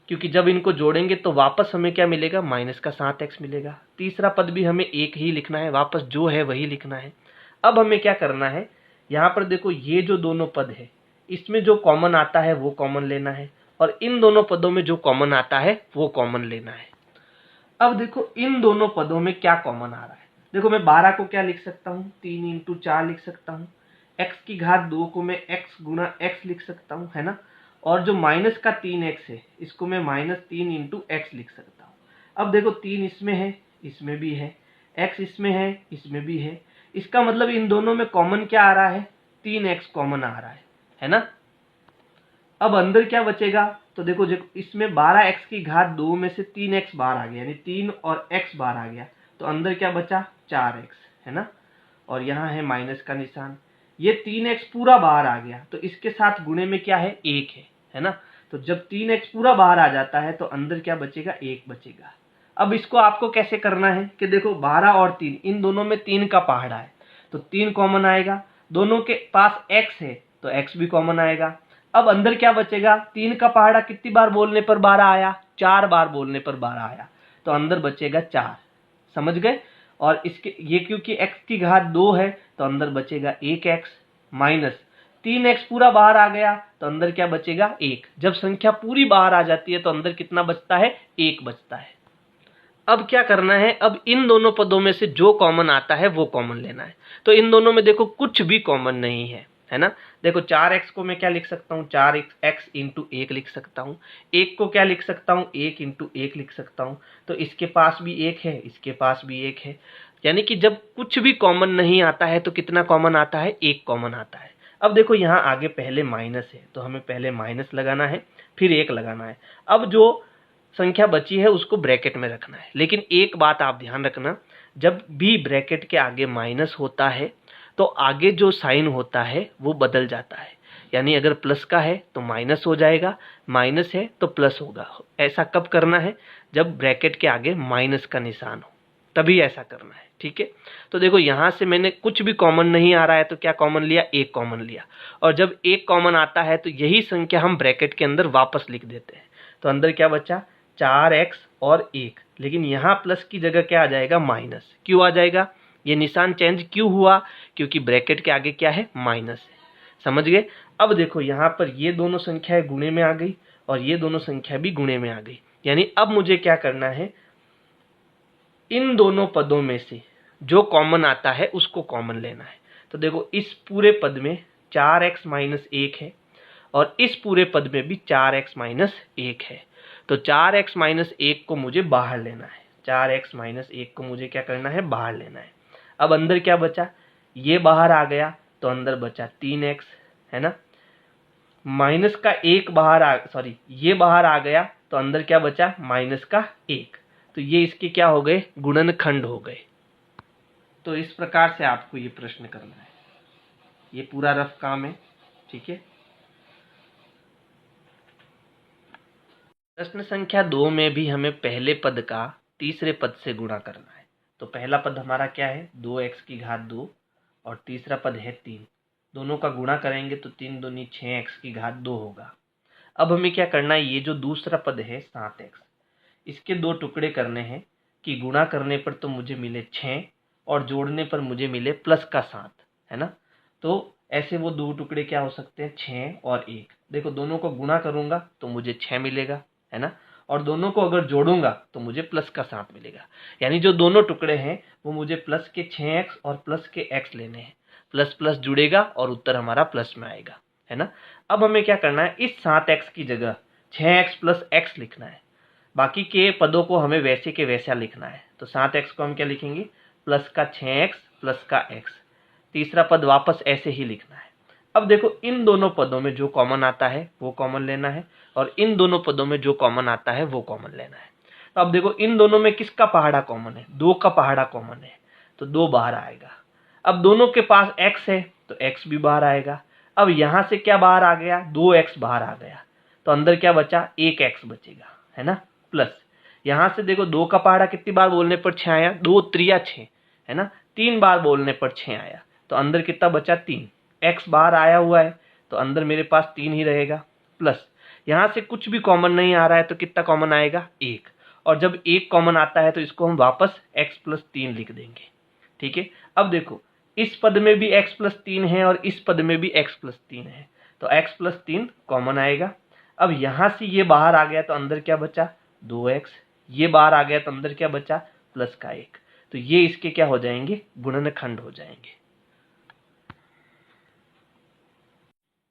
क्योंकि जब इनको जोड़ेंगे तो वापस हमें क्या मिलेगा, माइनस का 7x मिलेगा। तीसरा पद भी हमें एक ही लिखना है, वापस जो है वही लिखना है। अब हमें क्या करना है, यहाँ पर देखो ये जो दोनों पद है इसमें जो कॉमन आता है वो कॉमन लेना है, और इन दोनों पदों में जो कॉमन आता है वो कॉमन लेना है। अब देखो इन दोनों पदों में क्या कॉमन आ रहा है, देखो मैं 12 को क्या लिख सकता हूँ, 3 इंटू 4 लिख सकता हूँ। x की घात 2 को मैं x गुना x लिख सकता हूँ, है ना। और जो माइनस का 3x है इसको मैं माइनस 3 इंटू एक्स लिख सकता हूँ। अब देखो 3 इसमें है, इसमें भी है, x इसमें है, इसमें भी है। इसका मतलब इन दोनों में कॉमन क्या आ रहा है, 3x कॉमन आ रहा है ना। अब अंदर क्या बचेगा, तो देखो इसमें 12x की घात 2 में से 3x बाहर आ गया, यानी 3 और x बाहर आ गया, तो अंदर क्या बचा, 4x, है ना। और यहाँ है माइनस का निशान, ये 3x पूरा बाहर आ गया तो इसके साथ गुणे में क्या है, 1 है ना। तो जब 3x पूरा बाहर आ जाता है तो अंदर क्या बचेगा, 1 बचेगा। अब इसको आपको कैसे करना है कि देखो 12 और 3, इन दोनों में 3 का पहाड़ा है तो 3 कॉमन आएगा, दोनों के पास x है तो x भी कॉमन आएगा। अब अंदर क्या बचेगा, 3 का पहाड़ा कितनी बार बोलने पर 12 आया, 4 बार बोलने पर 12 आया, तो अंदर बचेगा 4। समझ गए। और इसके ये क्योंकि x की घात 2 है तो अंदर बचेगा 1x माइनस 3x पूरा बाहर आ गया तो अंदर क्या बचेगा, 1। जब संख्या पूरी बाहर आ जाती है तो अंदर कितना बचता है, 1 बचता है। अब क्या करना है, अब इन दोनों पदों में से जो कॉमन आता है वो कॉमन लेना है। तो इन दोनों में देखो कुछ भी कॉमन नहीं है ना। देखो 4x को मैं क्या लिख सकता हूँ, 4x इंटू 1 लिख सकता हूँ। 1 को क्या लिख सकता हूँ, 1 इंटू 1 लिख सकता हूँ। तो इसके पास भी 1 है, इसके पास भी 1 है। यानी कि जब कुछ भी कॉमन नहीं आता है तो कितना कॉमन आता है, 1 कॉमन आता है। अब देखो यहाँ आगे पहले माइनस है तो हमें पहले माइनस लगाना है, फिर 1 लगाना है। अब जो संख्या बची है उसको ब्रैकेट में रखना है, लेकिन एक बात आप ध्यान रखना, जब भी ब्रैकेट के आगे माइनस होता है तो आगे जो साइन होता है वो बदल जाता है। यानी अगर प्लस का है तो माइनस हो जाएगा, माइनस है तो प्लस होगा। ऐसा कब करना है, जब ब्रैकेट के आगे माइनस का निशान हो, तभी ऐसा करना है। ठीक है, तो देखो यहाँ से मैंने कुछ भी कॉमन नहीं आ रहा है तो क्या कॉमन लिया, 1 कॉमन लिया। और जब 1 कॉमन आता है तो यही संख्या हम ब्रैकेट के अंदर वापस लिख देते हैं। तो अंदर क्या बचा, 4x और 1, लेकिन यहाँ प्लस की जगह क्या आ जाएगा, माइनस। क्यों आ जाएगा, ये निशान चेंज क्यों हुआ, क्योंकि ब्रैकेट के आगे क्या है, माइनस है। समझ गए। अब देखो यहाँ पर ये दोनों संख्याएं गुणे में आ गई और ये दोनों संख्या भी गुणे में आ गई। यानी अब मुझे क्या करना है, इन दोनों पदों में से जो कॉमन आता है उसको कॉमन लेना है। तो देखो इस पूरे पद में 4x माइनस 1 है और इस पूरे पद में भी 4x माइनस 1 है। तो 4x माइनस 1 को मुझे बाहर लेना है, 4x माइनस 1 को मुझे क्या करना है, बाहर लेना है। अब अंदर क्या बचा, ये बाहर आ गया तो अंदर बचा 3x, है ना। माइनस का एक बाहर ये बाहर आ गया, तो अंदर क्या बचा, माइनस का 1। तो ये इसके क्या हो गए, गुणनखंड हो गए। तो इस प्रकार से आपको ये प्रश्न करना है, ये पूरा रफ काम है, ठीक है। प्रश्न संख्या 2 में भी हमें पहले पद का तीसरे पद से गुणा करना है। तो पहला पद हमारा क्या है, 2x की घात 2, और तीसरा पद है 3। दोनों का गुणा करेंगे तो 3 दूनी 6x की घात 2 होगा। अब हमें क्या करना है, ये जो दूसरा पद है 7x, इसके दो टुकड़े करने हैं कि गुणा करने पर तो मुझे मिले 6 और जोड़ने पर मुझे मिले प्लस का 7, है ना। तो ऐसे वो दो टुकड़े क्या हो सकते हैं, 6 और 1। देखो दोनों को गुणा करूंगा तो मुझे 6 मिलेगा, है ना, और दोनों को अगर जोड़ूंगा तो मुझे प्लस का 7 मिलेगा। यानी जो दोनों टुकड़े हैं वो मुझे प्लस के 6x और प्लस के x लेने हैं। प्लस प्लस जुड़ेगा और उत्तर हमारा प्लस में आएगा, है ना। अब हमें क्या करना है, इस 7x की जगह 6x प्लस x लिखना है। बाकी के पदों को हमें वैसे के वैसा लिखना है। तो 7x को हम क्या लिखेंगे, प्लस का 6x प्लस का x। तीसरा पद वापस ऐसे ही लिखना है। अब देखो इन दोनों पदों में जो कॉमन आता है वो कॉमन लेना है, और इन दोनों पदों में जो कॉमन आता है वो कॉमन लेना है। तो अब देखो इन दोनों में किसका पहाड़ा कॉमन है, 2 का पहाड़ा कॉमन है, तो 2 बाहर आएगा। अब दोनों के पास x है तो x भी बाहर आएगा। अब यहां से क्या बाहर आ गया, 2x बाहर आ गया, तो अंदर क्या बचा, 1x बचेगा, है ना। प्लस यहां से देखो 2 का पहाड़ा कितनी बार बोलने पर 6 आया, 2 त्रिया 6, है ना। 3 बार बोलने पर 6 आया, तो अंदर कितना बचा, 3। x बाहर आया हुआ है तो अंदर मेरे पास 3 ही रहेगा। प्लस यहां से कुछ भी कॉमन नहीं आ रहा है तो कितना कॉमन आएगा, 1। और जब 1 कॉमन आता है तो इसको हम वापस x प्लस 3 लिख देंगे, ठीक है। अब देखो इस पद में भी x प्लस 3 है और इस पद में भी x प्लस 3 है, तो x प्लस 3 कॉमन आएगा। अब यहां से ये बाहर आ गया तो अंदर क्या बचा, 2x। ये बाहर आ गया तो अंदर क्या बचा, प्लस का 1। तो ये इसके क्या हो जाएंगे, गुणनखंड हो जाएंगे।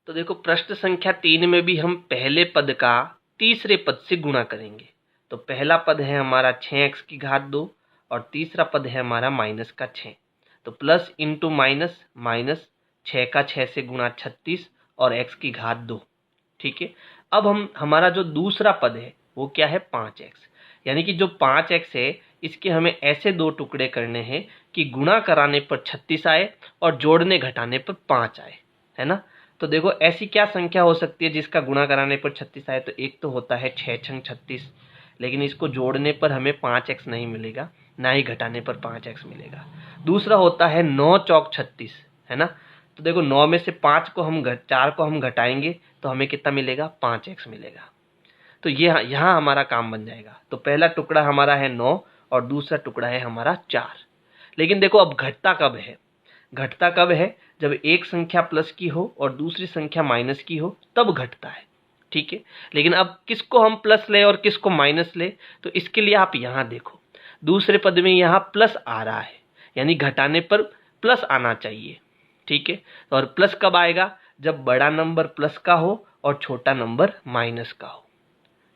तो देखो प्रश्न संख्या 3 में भी हम पहले पद का तीसरे पद से गुणा करेंगे। तो पहला पद है हमारा 6x की घात 2 और तीसरा पद है हमारा माइनस का 6। तो प्लस इंटू माइनस, माइनस 6 का 6 से गुणा 36 और x की घात 2, ठीक है। अब हमारा जो दूसरा पद है वो क्या है, 5x। यानी कि जो 5x है इसके हमें ऐसे दो टुकड़े करने हैं कि गुणा कराने पर 36 आए और जोड़ने घटाने पर 5 आए, है ना। तो देखो ऐसी क्या संख्या हो सकती है जिसका गुणा कराने पर 36 आए, तो एक तो होता है 6 छंग 36, लेकिन इसको जोड़ने पर हमें 5x नहीं मिलेगा, ना ही घटाने पर 5x मिलेगा। दूसरा होता है 9 चौक 36, है ना। तो देखो 9 में से 4 को हम घटाएंगे तो हमें कितना मिलेगा, 5x मिलेगा। तो ये यहाँ हमारा काम बन जाएगा। तो पहला टुकड़ा हमारा है 9 और दूसरा टुकड़ा है हमारा 4। लेकिन देखो अब घटता कब है, घटता कब है, जब एक संख्या प्लस की हो और दूसरी संख्या माइनस की हो तब घटता है, ठीक है। लेकिन अब किसको हम प्लस ले और किसको माइनस ले, तो इसके लिए आप यहाँ देखो दूसरे पद में यहाँ प्लस आ रहा है, यानी घटाने पर प्लस आना चाहिए, ठीक है। और प्लस कब आएगा, जब बड़ा नंबर प्लस का हो और छोटा नंबर माइनस का हो।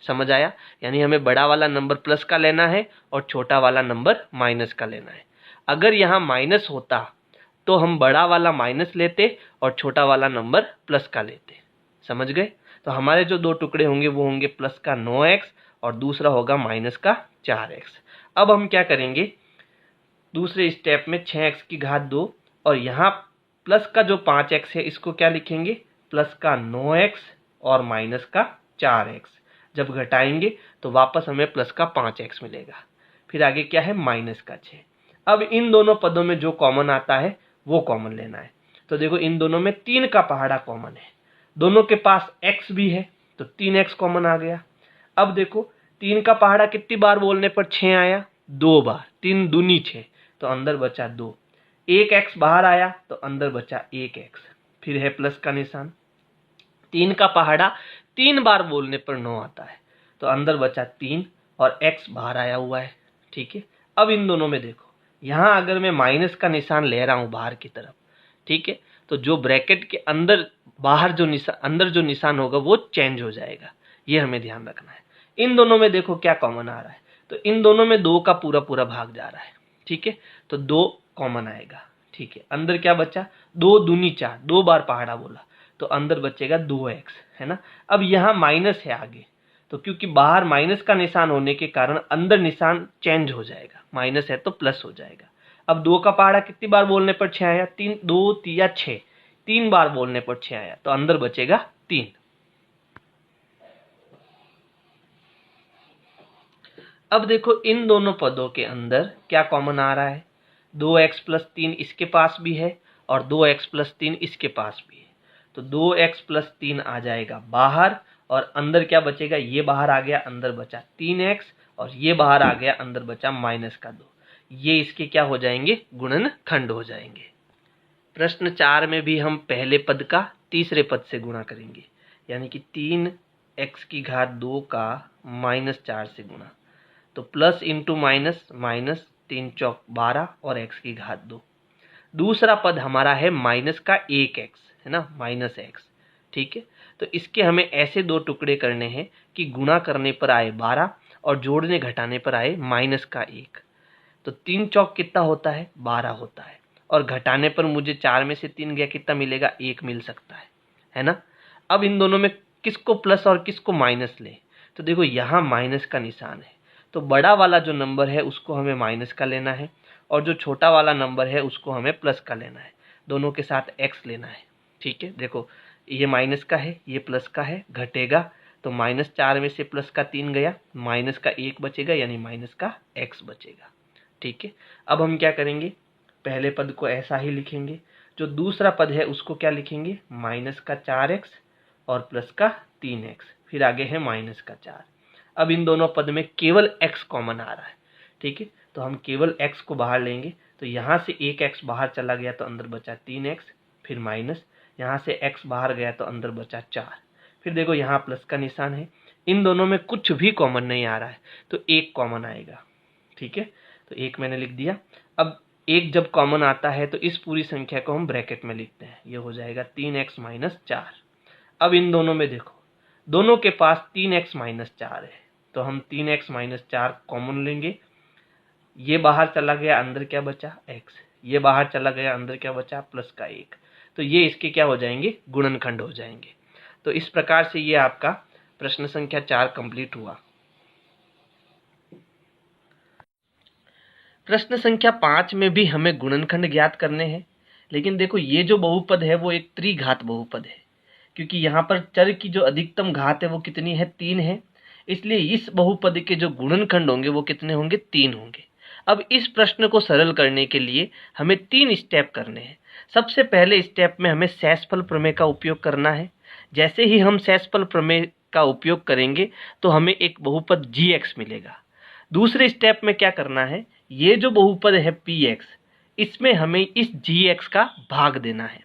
समझ आया, यानी हमें बड़ा वाला नंबर प्लस का लेना है और छोटा वाला नंबर माइनस का लेना है। अगर यहाँ माइनस होता तो हम बड़ा वाला माइनस लेते और छोटा वाला नंबर प्लस का लेते। समझ गए। तो हमारे जो दो टुकड़े होंगे वो होंगे प्लस का 9x और दूसरा होगा माइनस का 4x। अब हम क्या करेंगे, दूसरे स्टेप में 6x की घात 2 और यहाँ प्लस का जो 5x है इसको क्या लिखेंगे, प्लस का 9x और माइनस का 4x। जब घटाएंगे तो वापस हमें प्लस का 5x मिलेगा। फिर आगे क्या है, माइनस का 6। अब इन दोनों पदों में जो कॉमन आता है वो कॉमन लेना है। तो देखो इन दोनों में 3 का पहाड़ा कॉमन है, दोनों के पास x भी है तो 3x कॉमन आ गया। अब देखो 3 का पहाड़ा कितनी बार बोलने पर 6 आया, 2 बार, 3 दूनी 6, तो अंदर बचा 2। 1x बाहर आया तो अंदर बचा 1x, फिर है प्लस का निशान। 3 का पहाड़ा 3 बार बोलने पर 9 आता है तो अंदर बचा 3 और x बाहर आया हुआ है, ठीक है। अब इन दोनों में देखो, यहाँ अगर मैं माइनस का निशान ले रहा हूँ बाहर की तरफ, ठीक है, तो जो ब्रैकेट के अंदर बाहर जो निशान अंदर जो निशान होगा वो चेंज हो जाएगा, ये हमें ध्यान रखना है। इन दोनों में देखो क्या कॉमन आ रहा है, तो इन दोनों में 2 का पूरा पूरा भाग जा रहा है, ठीक है, तो 2 कॉमन आएगा, ठीक है, अंदर क्या बचा, 2 दूनी 4, 2 बार पहाड़ा बोला तो अंदर बचेगा 2x, है ना। अब यहाँ माइनस है आगे, तो क्योंकि बाहर माइनस का निशान होने के कारण अंदर निशान चेंज हो जाएगा, माइनस है तो प्लस हो जाएगा। अब 2 का पहाड़ा कितनी बार बोलने पर 6 आया, 3, 2 3 6, 3 बार बोलने पर 6 आया तो अंदर बचेगा 3। अब देखो इन दोनों पदों के अंदर क्या कॉमन आ रहा है, 2x प्लस 3 इसके पास भी है और 2x प्लस 3 इसके पास भी है, तो 2x प्लस 3 आ जाएगा बाहर और अंदर क्या बचेगा, ये बाहर आ गया, अंदर बचा 3x और ये बाहर आ गया, अंदर बचा माइनस का 2। ये इसके क्या हो जाएंगे, गुणनखंड हो जाएंगे। प्रश्न 4 में भी हम पहले पद का तीसरे पद से गुणा करेंगे, यानी कि 3x की घात 2 का -4 से गुणा, तो प्लस इंटू माइनस, माइनस 3 चौक 12 और x की घात 2। दूसरा पद हमारा है माइनस का 1x, है ना, माइनस x, ठीक है। तो इसके हमें ऐसे 2 टुकड़े करने हैं कि गुणा करने पर आए 12 और जोड़ने घटाने पर आए माइनस का 1। तो 3 चौक कितना होता है, 12 होता है, और घटाने पर मुझे 4 में से 3 गया, कितना मिलेगा, 1 मिल सकता है ना। अब इन दोनों में किसको प्लस और किसको माइनस ले, तो देखो यहाँ माइनस का निशान है, तो बड़ा वाला जो नंबर है उसको हमें माइनस का लेना है और जो छोटा वाला नंबर है उसको हमें प्लस का लेना है, दोनों के साथ x लेना है, ठीक है। देखो ये माइनस का है, ये प्लस का है, घटेगा तो -4 में से प्लस का 3 गया, माइनस का 1 बचेगा, यानी माइनस का x बचेगा, ठीक है। अब हम क्या करेंगे, पहले पद को ऐसा ही लिखेंगे, जो दूसरा पद है उसको क्या लिखेंगे, माइनस का 4x और प्लस का 3x, फिर आगे है माइनस का 4। अब इन दोनों पद में केवल x कॉमन आ रहा है, ठीक है, तो हम केवल x को बाहर लेंगे, तो यहाँ से एक x बाहर चला गया तो अंदर बचा 3x, फिर माइनस, यहाँ से x बाहर गया तो अंदर बचा 4, फिर देखो यहाँ प्लस का निशान है, इन दोनों में कुछ भी कॉमन नहीं आ रहा है तो एक कॉमन आएगा, ठीक है, तो एक मैंने लिख दिया। अब एक जब कॉमन आता है तो इस पूरी संख्या को हम ब्रैकेट में लिखते हैं, ये हो जाएगा 3x माइनस 4। अब इन दोनों में देखो, दोनों के पास 3x माइनस 4 है, तो हम 3x माइनस 4 कॉमन लेंगे, ये बाहर चला गया, अंदर क्या बचा, x, ये बाहर चला गया, अंदर क्या बचा, प्लस का 1, तो ये इसके क्या हो जाएंगे, गुणनखंड हो जाएंगे। तो इस प्रकार से ये आपका प्रश्न संख्या 4 कंप्लीट हुआ। प्रश्न संख्या 5 में भी हमें गुणनखंड ज्ञात करने हैं, लेकिन देखो ये जो बहुपद है वो एक त्रिघात बहुपद है, क्योंकि यहाँ पर चर की जो अधिकतम घात है वो कितनी है, 3 है, इसलिए इस बहुपद के जो गुणनखंड होंगे वो कितने होंगे, 3 होंगे। अब इस प्रश्न को सरल करने के लिए हमें 3 स्टेप करने हैं। सबसे पहले स्टेप में हमें शेषफल प्रमेय का उपयोग करना है। जैसे ही हम शेषफल प्रमेय का उपयोग करेंगे तो हमें एक बहुपद gx मिलेगा। दूसरे स्टेप में क्या करना है, ये जो बहुपद है px, इसमें हमें इस gx का भाग देना है।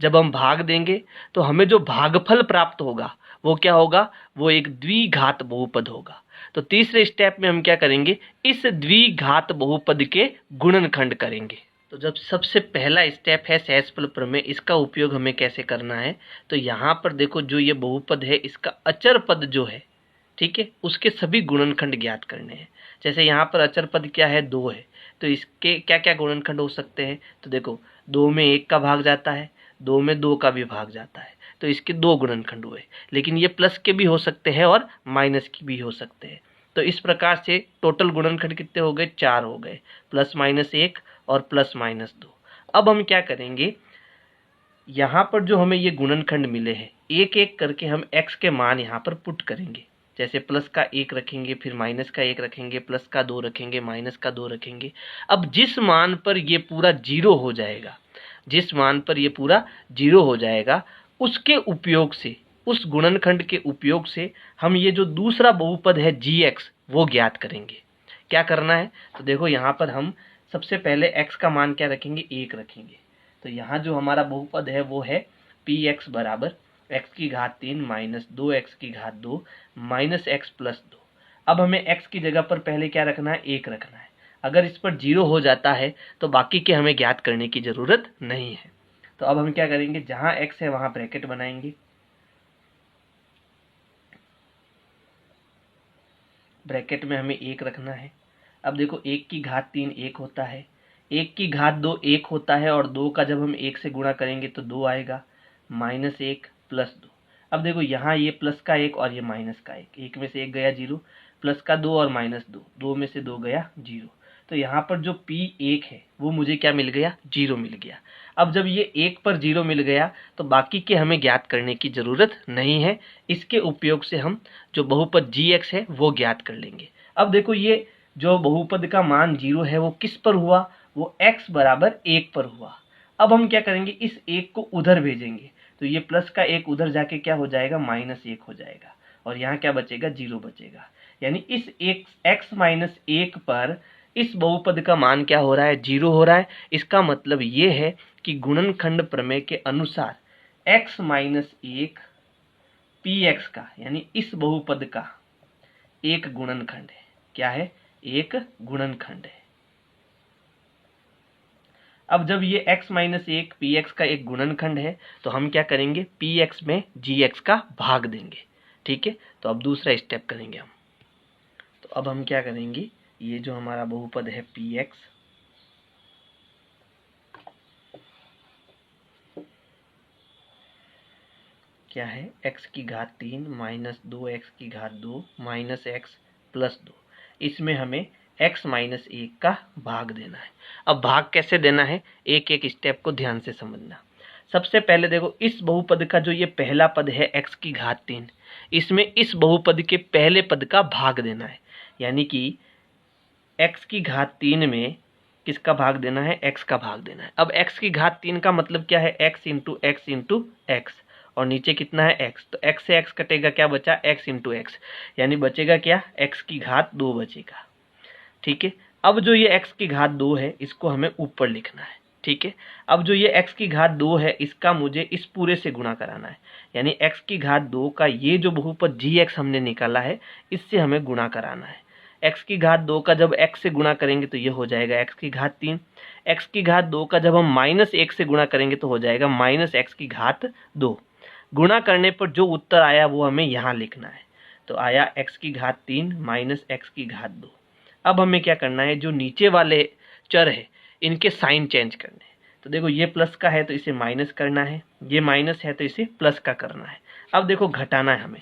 जब हम भाग देंगे तो हमें जो भागफल प्राप्त होगा वो क्या होगा, वो एक द्विघात बहुपद होगा। तो तीसरे स्टेप में हम क्या करेंगे, इस द्विघात बहुपद के गुणनखंड करेंगे। तो जब सबसे पहला स्टेप है शेषफल प्रमेय, इसका उपयोग हमें कैसे करना है, तो यहाँ पर देखो जो ये बहुपद है इसका अचर पद जो है, ठीक है, उसके सभी गुणनखंड ज्ञात करने हैं। जैसे यहाँ पर अचर पद क्या है, 2 है, तो इसके क्या क्या गुणनखंड हो सकते हैं, तो देखो 2 में 1 का भाग जाता है, 2 में 2 का भी भाग जाता है, तो इसके 2 गुणनखंड हुए। लेकिन ये प्लस के भी हो सकते हैं और माइनस के भी हो सकते हैं। तो इस प्रकार से टोटल गुणनखंड कितने हो गए, 4 हो गए, प्लस माइनस 1 और प्लस माइनस 2। अब हम क्या करेंगे, यहाँ पर जो हमें ये गुणनखंड मिले हैं एक एक करके हम x के मान यहाँ पर पुट करेंगे। जैसे प्लस का 1 रखेंगे, फिर माइनस का 1 रखेंगे, प्लस का 2 रखेंगे, माइनस का 2 रखेंगे। अब जिस मान पर ये पूरा 0 हो जाएगा, जिस मान पर ये पूरा 0 हो जाएगा, उसके उपयोग से, उस गुणनखंड के उपयोग से हम ये जो दूसरा बहुपद है gx वो ज्ञात करेंगे। क्या करना है, तो देखो यहाँ पर हम सबसे पहले x का मान क्या रखेंगे, 1 रखेंगे। तो यहाँ जो हमारा बहुपद है वो है px बराबर x की घात 3 माइनस 2x की घात 2 माइनस x प्लस 2। अब हमें x की जगह पर पहले क्या रखना है, 1 रखना है। अगर इस पर 0 हो जाता है तो बाकी के हमें ज्ञात करने की ज़रूरत नहीं है। तो अब हम क्या करेंगे, जहाँ x है वहाँ ब्रैकेट बनाएंगे, ब्रैकेट में हमें 1 रखना है। अब देखो 1 की घात 3 1 होता है, एक की घात 2 1 होता है और 2 का जब हम 1 से गुणा करेंगे तो 2 आएगा, -1 प्लस 2। अब देखो यहाँ ये प्लस का 1 और ये माइनस का 1, 1 में से 1 गया 0, प्लस का 2 और -2, 2 में से 2 गया 0। तो यहाँ पर जो P1 है वो मुझे क्या मिल गया, 0 मिल गया। अब जब ये 1 पर 0 मिल गया तो बाकी के हमें ज्ञात करने की ज़रूरत नहीं है। इसके उपयोग से हम जो बहुपद gx है वो ज्ञात कर लेंगे। अब देखो ये जो बहुपद का मान 0 है वो किस पर हुआ, वो x बराबर 1 पर हुआ। अब हम क्या करेंगे, इस 1 को उधर भेजेंगे तो ये प्लस का 1 उधर जाके क्या हो जाएगा, -1 हो जाएगा और यहाँ क्या बचेगा, 0 बचेगा। यानी इस x -1 पर इस बहुपद का मान क्या हो रहा है, 0 हो रहा है। इसका मतलब ये है कि गुणनखंड प्रमेय के अनुसार x - 1 px का यानी इस बहुपद का एक गुणनखंड है। क्या है, एक गुणनखंड है। अब जब ये x - 1 px का एक गुणनखंड है तो हम क्या करेंगे, px में gx का भाग देंगे। ठीक है, तो अब दूसरा स्टेप करेंगे हम। तो अब हम क्या करेंगे, ये जो हमारा बहुपद है px, क्या है, x की घात 3 माइनस 2x की घात 2 माइनस x प्लस 2, इसमें हमें x - 1 का भाग देना है। अब भाग कैसे देना है, एक एक स्टेप को ध्यान से समझना। सबसे पहले देखो, इस बहुपद का जो ये पहला पद है x की घात 3, इसमें इस बहुपद के पहले पद का भाग देना है। यानी कि x की घात 3 में किसका भाग देना है, x का भाग देना है। अब x की घात 3 का मतलब क्या है, x into x into x, और नीचे कितना है x, तो x से x कटेगा, क्या बचा, x इंटू एक्स, यानी बचेगा क्या, x की घात 2 बचेगा। ठीक है, अब जो ये x की घात 2 है इसको हमें ऊपर लिखना है। ठीक है, अब जो ये x की घात 2 है इसका मुझे इस पूरे से गुणा कराना है। यानी x की घात 2 का ये जो बहुपद gx हमने निकाला है इससे हमें गुणा कराना है। x की घात 2 का जब x से गुणा करेंगे तो ये हो जाएगा x की घात 3। x की घात 2 का जब हम -1 से गुणा करेंगे तो हो जाएगा -x की घात 2। गुणा करने पर जो उत्तर आया वो हमें यहाँ लिखना है। तो आया x की घात 3 माइनस x की घात 2। अब हमें क्या करना है, जो नीचे वाले चर है इनके साइन चेंज करने हैं। तो देखो ये प्लस का है तो इसे माइनस करना है, ये माइनस है तो इसे प्लस का करना है। अब देखो घटाना है हमें,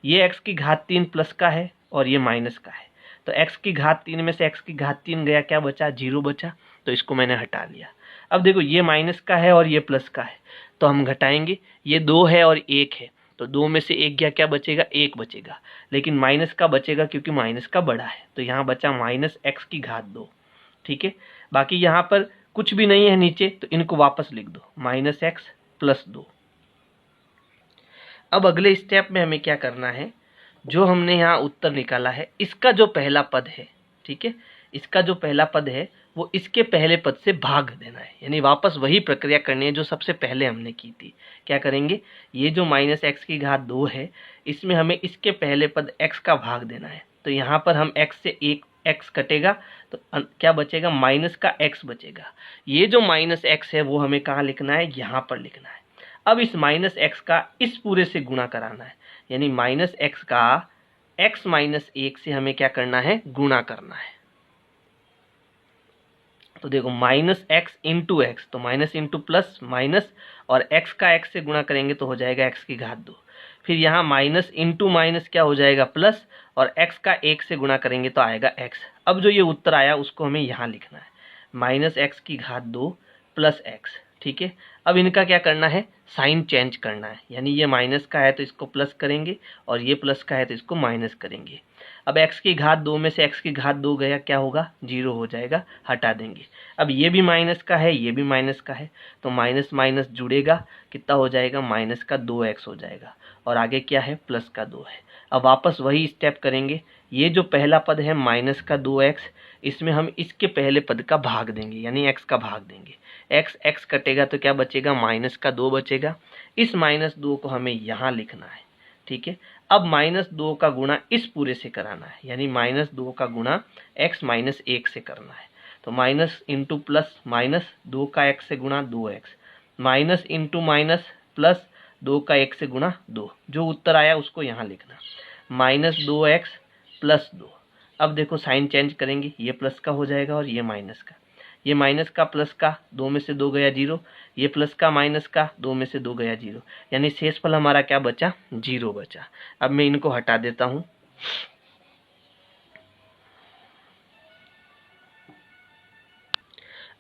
ये x की घात 3 प्लस का है और ये माइनस का है, तो x की घात 3 में से x की घात 3 गया, क्या बचा, 0 बचा, तो इसको मैंने हटा लिया। अब देखो ये माइनस का है और ये प्लस का है, तो हम घटाएंगे, ये 2 है और 1 है, तो 2 में से 1 गया, क्या बचेगा, 1 बचेगा, लेकिन माइनस का बचेगा क्योंकि माइनस का बड़ा है, तो यहाँ बचा -x की घात 2। ठीक है, बाकी यहाँ पर कुछ भी नहीं है नीचे, तो इनको वापस लिख दो, -x प्लस 2। अब अगले स्टेप में हमें क्या करना है, जो हमने यहाँ उत्तर निकाला है इसका जो पहला पद है, ठीक है, इसका जो पहला पद है वो इसके पहले पद से भाग देना है। यानी वापस वही प्रक्रिया करनी है जो सबसे पहले हमने की थी। क्या करेंगे, ये जो -x की घात 2 है इसमें हमें इसके पहले पद x का भाग देना है। तो यहाँ पर हम x से एक x कटेगा तो क्या बचेगा, माइनस का x बचेगा। ये जो -x है वो हमें कहाँ लिखना है, यहाँ पर लिखना है। अब इस -x का इस पूरे से गुणा कराना है, यानी -x का x - 1 से हमें क्या करना है, गुणा करना है। तो देखो -x इंटू एक्स, तो माइनस इंटू प्लस माइनस, और x का x से गुणा करेंगे तो हो जाएगा x की घात 2। फिर यहाँ माइनस इंटू माइनस क्या हो जाएगा, प्लस, और x का 1 से गुणा करेंगे तो आएगा x। अब जो ये उत्तर आया उसको हमें यहाँ लिखना है, -x की घात 2 प्लस x। ठीक है, अब इनका क्या करना है, साइन चेंज करना है। यानी ये माइनस का है तो इसको प्लस करेंगे और ये प्लस का है तो इसको माइनस करेंगे। अब x की घात 2 में से x की घात 2 गया, क्या होगा, 0 हो जाएगा, हटा देंगे। अब ये भी माइनस का है, ये भी माइनस का है, तो माइनस माइनस जुड़ेगा, कितना हो जाएगा, माइनस का 2x हो जाएगा, और आगे क्या है, प्लस का 2 है। अब वापस वही स्टेप करेंगे, ये जो पहला पद है माइनस का 2x, इसमें हम इसके पहले पद का भाग देंगे, यानी x का भाग देंगे। x कटेगा तो क्या बचेगा, माइनस का 2 बचेगा। इस -2 को हमें यहाँ लिखना है। ठीक है, अब -2 का गुणा इस पूरे से कराना है, यानी -2 का गुणा x - 1 से करना है। तो माइनस इंटू प्लस माइनस, 2 का x से गुणा 2x, minus into minus plus, 2 का 1 से गुणा 2। जो उत्तर आया उसको यहाँ लिखना, -2x प्लस 2। अब देखो साइन चेंज करेंगे, ये प्लस का हो जाएगा और ये माइनस का, ये माइनस का प्लस का 2 में से 2 गया 0, ये प्लस का माइनस का 2 में से 2 गया 0, यानी शेषफल हमारा क्या बचा? 0 बचा। अब मैं इनको हटा देता हूँ।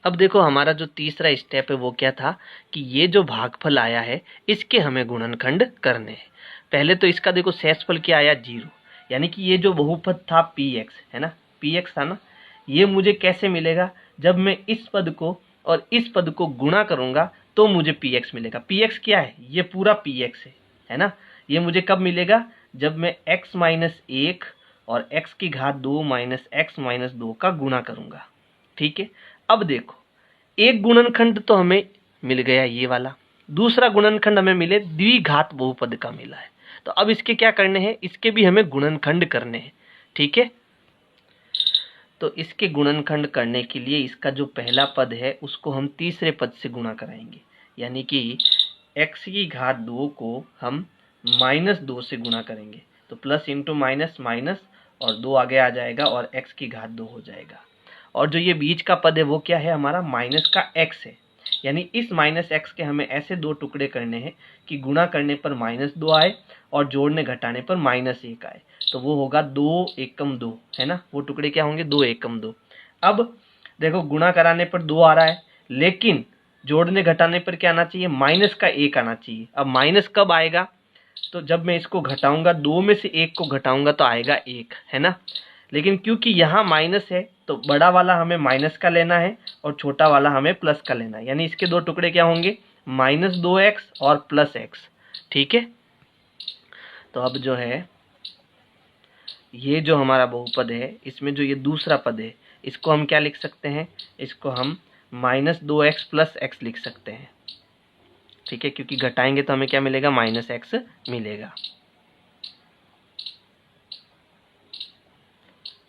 अब देखो हमारा जो तीसरा स्टेप है वो क्या था कि ये जो भागफल आया है इसके हमें गुणनखंड करने हैं। पहले तो इसका देखो शेषफल क्या आया? 0, यानी कि ये जो बहुपद था px है ना, px था ना, ये मुझे कैसे मिलेगा? जब मैं इस पद को और इस पद को गुणा करूंगा तो मुझे px मिलेगा। px क्या है? ये पूरा px है ना। ये मुझे कब मिलेगा? जब मैं x माइनस 1 और x की घात 2 माइनस x माइनस 2 का गुणा करूंगा। ठीक है। अब देखो एक गुणनखंड तो हमें मिल गया ये वाला, दूसरा गुणनखंड हमें मिले द्विघात बहुपद का मिला है। तो अब इसके क्या करने हैं? इसके भी हमें गुणनखंड करने हैं। ठीक है। तो इसके गुणनखंड करने के लिए इसका जो पहला पद है उसको हम तीसरे पद से गुणा कराएंगे, यानी कि x की घात 2 को हम माइनस 2 से गुणा करेंगे। तो प्लस इंटू माइनस माइनस और 2 आगे आ जाएगा और x की घात 2 हो जाएगा। और जो ये बीच का पद है वो क्या है? हमारा माइनस का x है, यानी इस माइनस x के हमें ऐसे दो टुकड़े करने हैं कि गुणा करने पर माइनस 2 आए और जोड़ने घटाने पर माइनस 1 आए। तो वो होगा 2 एकम 2 है ना, वो टुकड़े क्या होंगे? 2 एकम 2। अब देखो गुणा कराने पर 2 आ रहा है, लेकिन जोड़ने घटाने पर क्या आना चाहिए? माइनस का 1 आना चाहिए। अब माइनस कब आएगा? तो जब मैं इसको घटाऊंगा, 2 में से 1 को घटाऊंगा तो आएगा 1 है ना। लेकिन क्योंकि यहाँ माइनस है तो बड़ा वाला हमें माइनस का लेना है और छोटा वाला हमें प्लस का लेना है, यानी इसके दो टुकड़े क्या होंगे? माइनस 2x और प्लस x। ठीक है। तो अब जो है ये जो हमारा बहुपद है इसमें जो ये दूसरा पद है इसको हम क्या लिख सकते हैं? इसको हम माइनस 2x प्लस x लिख सकते हैं। ठीक है, क्योंकि घटाएंगे तो हमें क्या मिलेगा? माइनस x मिलेगा।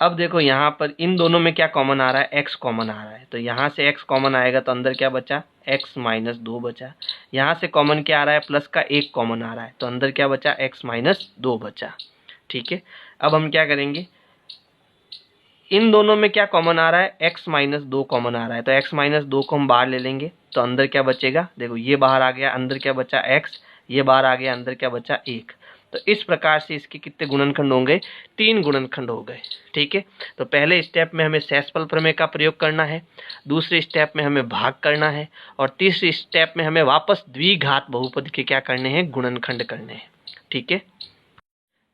अब देखो यहाँ पर इन दोनों में क्या कॉमन आ रहा है? x कॉमन आ रहा है। तो यहाँ से x कॉमन आएगा तो अंदर क्या बचा? x माइनस 2 बचा। यहाँ से कॉमन क्या आ रहा है? प्लस का 1 कॉमन आ रहा है तो अंदर क्या बचा? x माइनस 2 बचा। ठीक है। अब हम क्या करेंगे? इन दोनों में क्या कॉमन आ रहा है? x माइनस 2 कॉमन आ रहा है तो x माइनस 2 को हम बाहर ले लेंगे तो अंदर क्या बचेगा? देखो ये बाहर आ गया, अंदर क्या बचा? x, ये बाहर आ गया, अंदर क्या बचा? 1। तो इस प्रकार से इसके कितने गुणनखंड होंगे? 3 गुणनखंड हो गए। ठीक है। तो पहले स्टेप में हमें शेषफल प्रमेय का प्रयोग करना है, दूसरे स्टेप में हमें भाग करना है और तीसरे स्टेप में हमें वापस द्विघात बहुपद के क्या करने हैं? गुणनखंड करने हैं। ठीक है।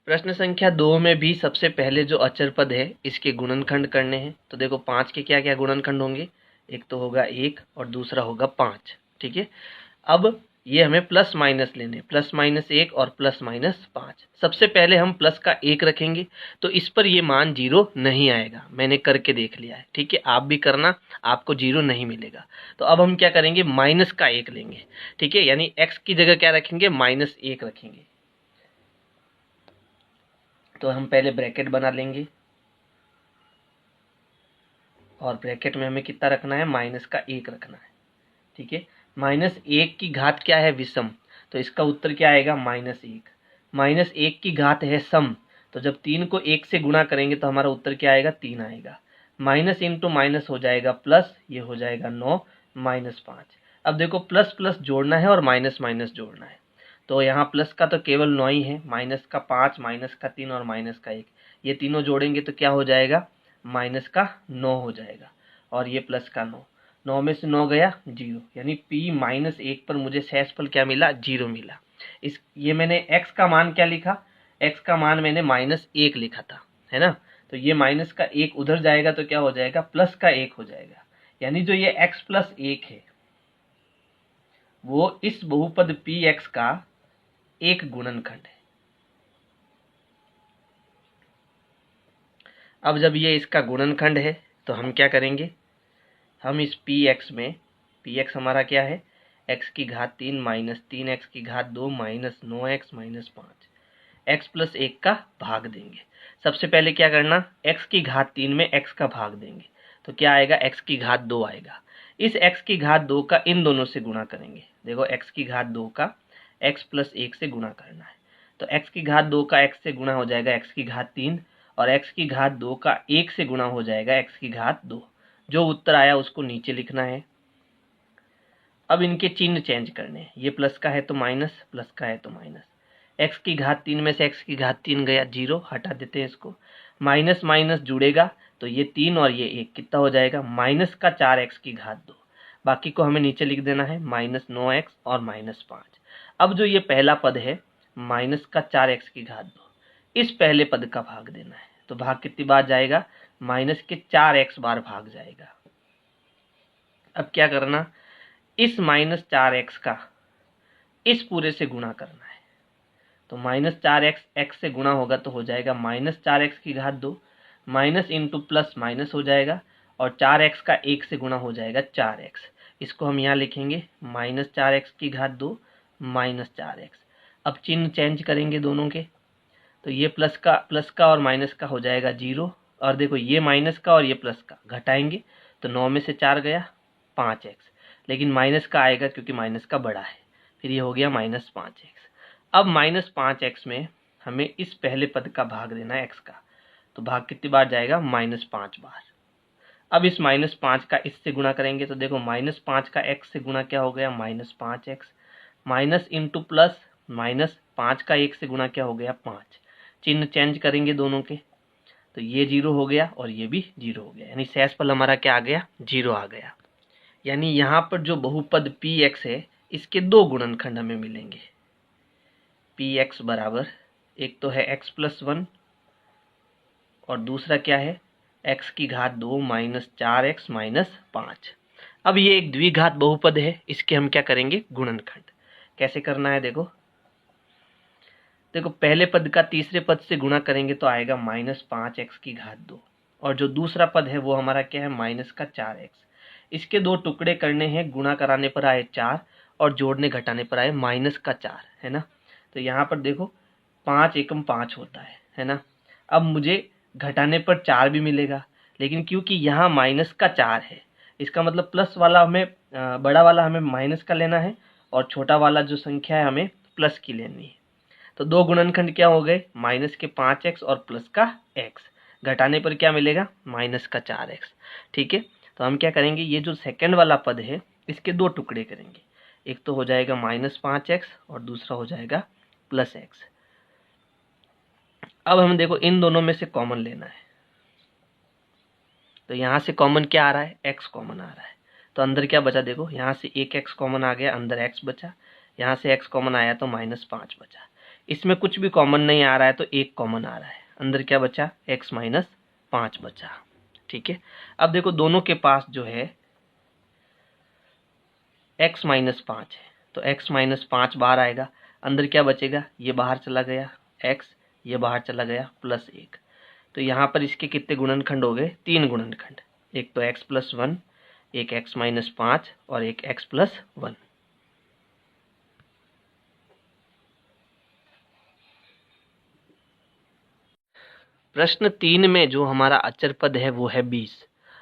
प्रश्न संख्या 2 में भी सबसे पहले जो अचर पद है इसके गुणनखंड करने हैं। तो देखो 5 के क्या क्या गुणनखंड होंगे? एक तो होगा 1 और दूसरा होगा 5। ठीक है। अब ये हमें प्लस माइनस लेने, प्लस माइनस 1 और प्लस माइनस 5। सबसे पहले हम प्लस का 1 रखेंगे तो इस पर ये मान 0 नहीं आएगा, मैंने करके देख लिया है। ठीक है, आप भी करना, आपको 0 नहीं मिलेगा। तो अब हम क्या करेंगे? माइनस का 1 लेंगे। ठीक है, यानी x की जगह क्या रखेंगे? माइनस 1 रखेंगे। तो हम पहले ब्रैकेट बना लेंगे और ब्रैकेट में हमें कितना रखना है? माइनस का 1 रखना है। ठीक है। माइनस 1 की घात क्या है? विषम, तो इसका उत्तर क्या आएगा? माइनस 1। माइनस 1 की घात है सम, तो जब 3 को 1 से गुणा करेंगे तो हमारा उत्तर क्या आएगा? 3 आएगा। माइनस इंटू माइनस हो जाएगा प्लस, ये हो जाएगा 9 माइनस 5। अब देखो प्लस प्लस जोड़ना है और माइनस माइनस जोड़ना है, तो यहाँ प्लस का तो केवल 9 ही है, माइनस का 5, माइनस का 3 और माइनस का 1, ये तीनों जोड़ेंगे तो क्या हो जाएगा? माइनस का 9 हो जाएगा और ये प्लस का 9। 9 में से 9 गया 0, यानी p माइनस 1 पर मुझे शेषफल क्या मिला? 0 मिला। इस ये मैंने x का मान क्या लिखा? x का मान मैंने माइनस 1 लिखा था, है ना। तो ये माइनस का 1 उधर जाएगा तो क्या हो जाएगा? प्लस का 1 हो जाएगा, यानी जो ये x प्लस 1 है वो इस बहुपद px का एक गुणनखंड है। अब जब ये इसका गुणनखंड है तो हम क्या करेंगे? हम इस px में, px हमारा क्या है? x की घात 3 माइनस 3x की घात 2 minus 9x minus 5, x plus 1 का भाग देंगे। सबसे पहले क्या करना? x की घात 3 में x का भाग देंगे तो क्या आएगा? x की घात 2 आएगा। इस x की घात 2 का इन दोनों से गुणा करेंगे। देखो x की घात 2 का x प्लस 1 से गुणा करना है, तो x की घात 2 का x से गुणा हो जाएगा x की घात 3 और x की घात 2 का 1 से गुणा हो जाएगा x की घात 2। जो उत्तर आया उसको नीचे लिखना है। अब इनके चिन्ह चेंज करने हैं, ये प्लस का है तो माइनस, प्लस का है तो माइनस। एक्स की घात 3 में से एक्स की घात 3 गया, 0 हटा देते हैं इसको। माइनस माइनस जुड़ेगा तो ये 3 और ये 1 कितना हो जाएगा, माइनस का 4x की घात 2। बाकी को हमें नीचे लिख देना है, -9x और -5। अब जो ये पहला पद है माइनस का 4x की घात 2, इस पहले पद का भाग देना है। तो भाग कितनी बार जाएगा, माइनस के 4x बार भाग जाएगा। अब क्या करना, इस -4x का इस पूरे से गुणा करना है। तो -4x x से गुणा होगा तो हो जाएगा -4x की घात 2, माइनस इंटू प्लस माइनस हो जाएगा, और 4x का 1 से गुणा हो जाएगा 4x। इसको हम यहाँ लिखेंगे -4x की घात 2 -4x। अब चिन्ह चेंज करेंगे दोनों के, तो ये प्लस का और माइनस का हो जाएगा 0, और देखो ये माइनस का और ये प्लस का घटाएंगे तो 9 में से 4 गया 5x, लेकिन माइनस का आएगा क्योंकि माइनस का बड़ा है, फिर ये हो गया -5x। अब -5x में हमें इस पहले पद का भाग देना है x का, तो भाग कितनी बार जाएगा, -5 बार। अब इस -5 का इससे गुणा करेंगे तो देखो -5 का x से गुणा क्या हो गया, -5x, minus into plus minus 5 का 1 से गुणा क्या हो गया, 5। चिन्ह चेंज करेंगे दोनों के, तो ये 0 हो गया और ये भी 0 हो गया, यानी शेषफल हमारा क्या आ गया, 0 आ गया। यानी यहाँ पर जो बहुपद px है इसके दो गुणनखंड हमें मिलेंगे। px बराबर, एक तो है x + 1 और दूसरा क्या है, x की घात 2 -4x -5। अब ये एक द्विघात बहुपद है, इसके हम क्या करेंगे, गुणनखंड। कैसे करना है, देखो पहले पद का तीसरे पद से गुणा करेंगे तो आएगा -5x की घात 2, और जो दूसरा पद है वो हमारा क्या है, -4x। इसके दो टुकड़े करने हैं, गुणा कराने पर आए 4 और जोड़ने घटाने पर आए -4, है ना। तो यहाँ पर देखो 5 एकम 5 होता है ना। अब मुझे घटाने पर 4 भी मिलेगा, लेकिन क्योंकि यहाँ -4 है, इसका मतलब प्लस वाला हमें बड़ा वाला हमें माइनस का लेना है और छोटा वाला जो संख्या है हमें प्लस की लेनी है। तो दो गुणनखंड क्या हो गए, माइनस के 5x और प्लस का x। घटाने पर क्या मिलेगा, -4x। ठीक है, तो हम क्या करेंगे, ये जो सेकंड वाला पद है इसके दो टुकड़े करेंगे, एक तो हो जाएगा -5x और दूसरा हो जाएगा +x। अब हम देखो इन दोनों में से कॉमन लेना है, तो यहाँ से कॉमन क्या आ रहा है, x कॉमन आ रहा है। तो अंदर क्या बचा, देखो यहाँ से एक x कॉमन आ गया, अंदर x बचा, यहाँ से x कॉमन आया तो -5 बचा। इसमें कुछ भी कॉमन नहीं आ रहा है तो एक कॉमन आ रहा है, अंदर क्या बचा, x - 5 बचा। ठीक है, अब देखो दोनों के पास जो है x - 5 है, तो x - 5 बाहर आएगा, अंदर क्या बचेगा, ये बाहर चला गया x, ये बाहर चला गया +1। तो यहाँ पर इसके कितने गुणनखंड हो गए, 3 गुणनखंड, एक तो x + 1, एक x - 5 और एक x + 1। प्रश्न 3 में जो हमारा अचर पद है वो है 20।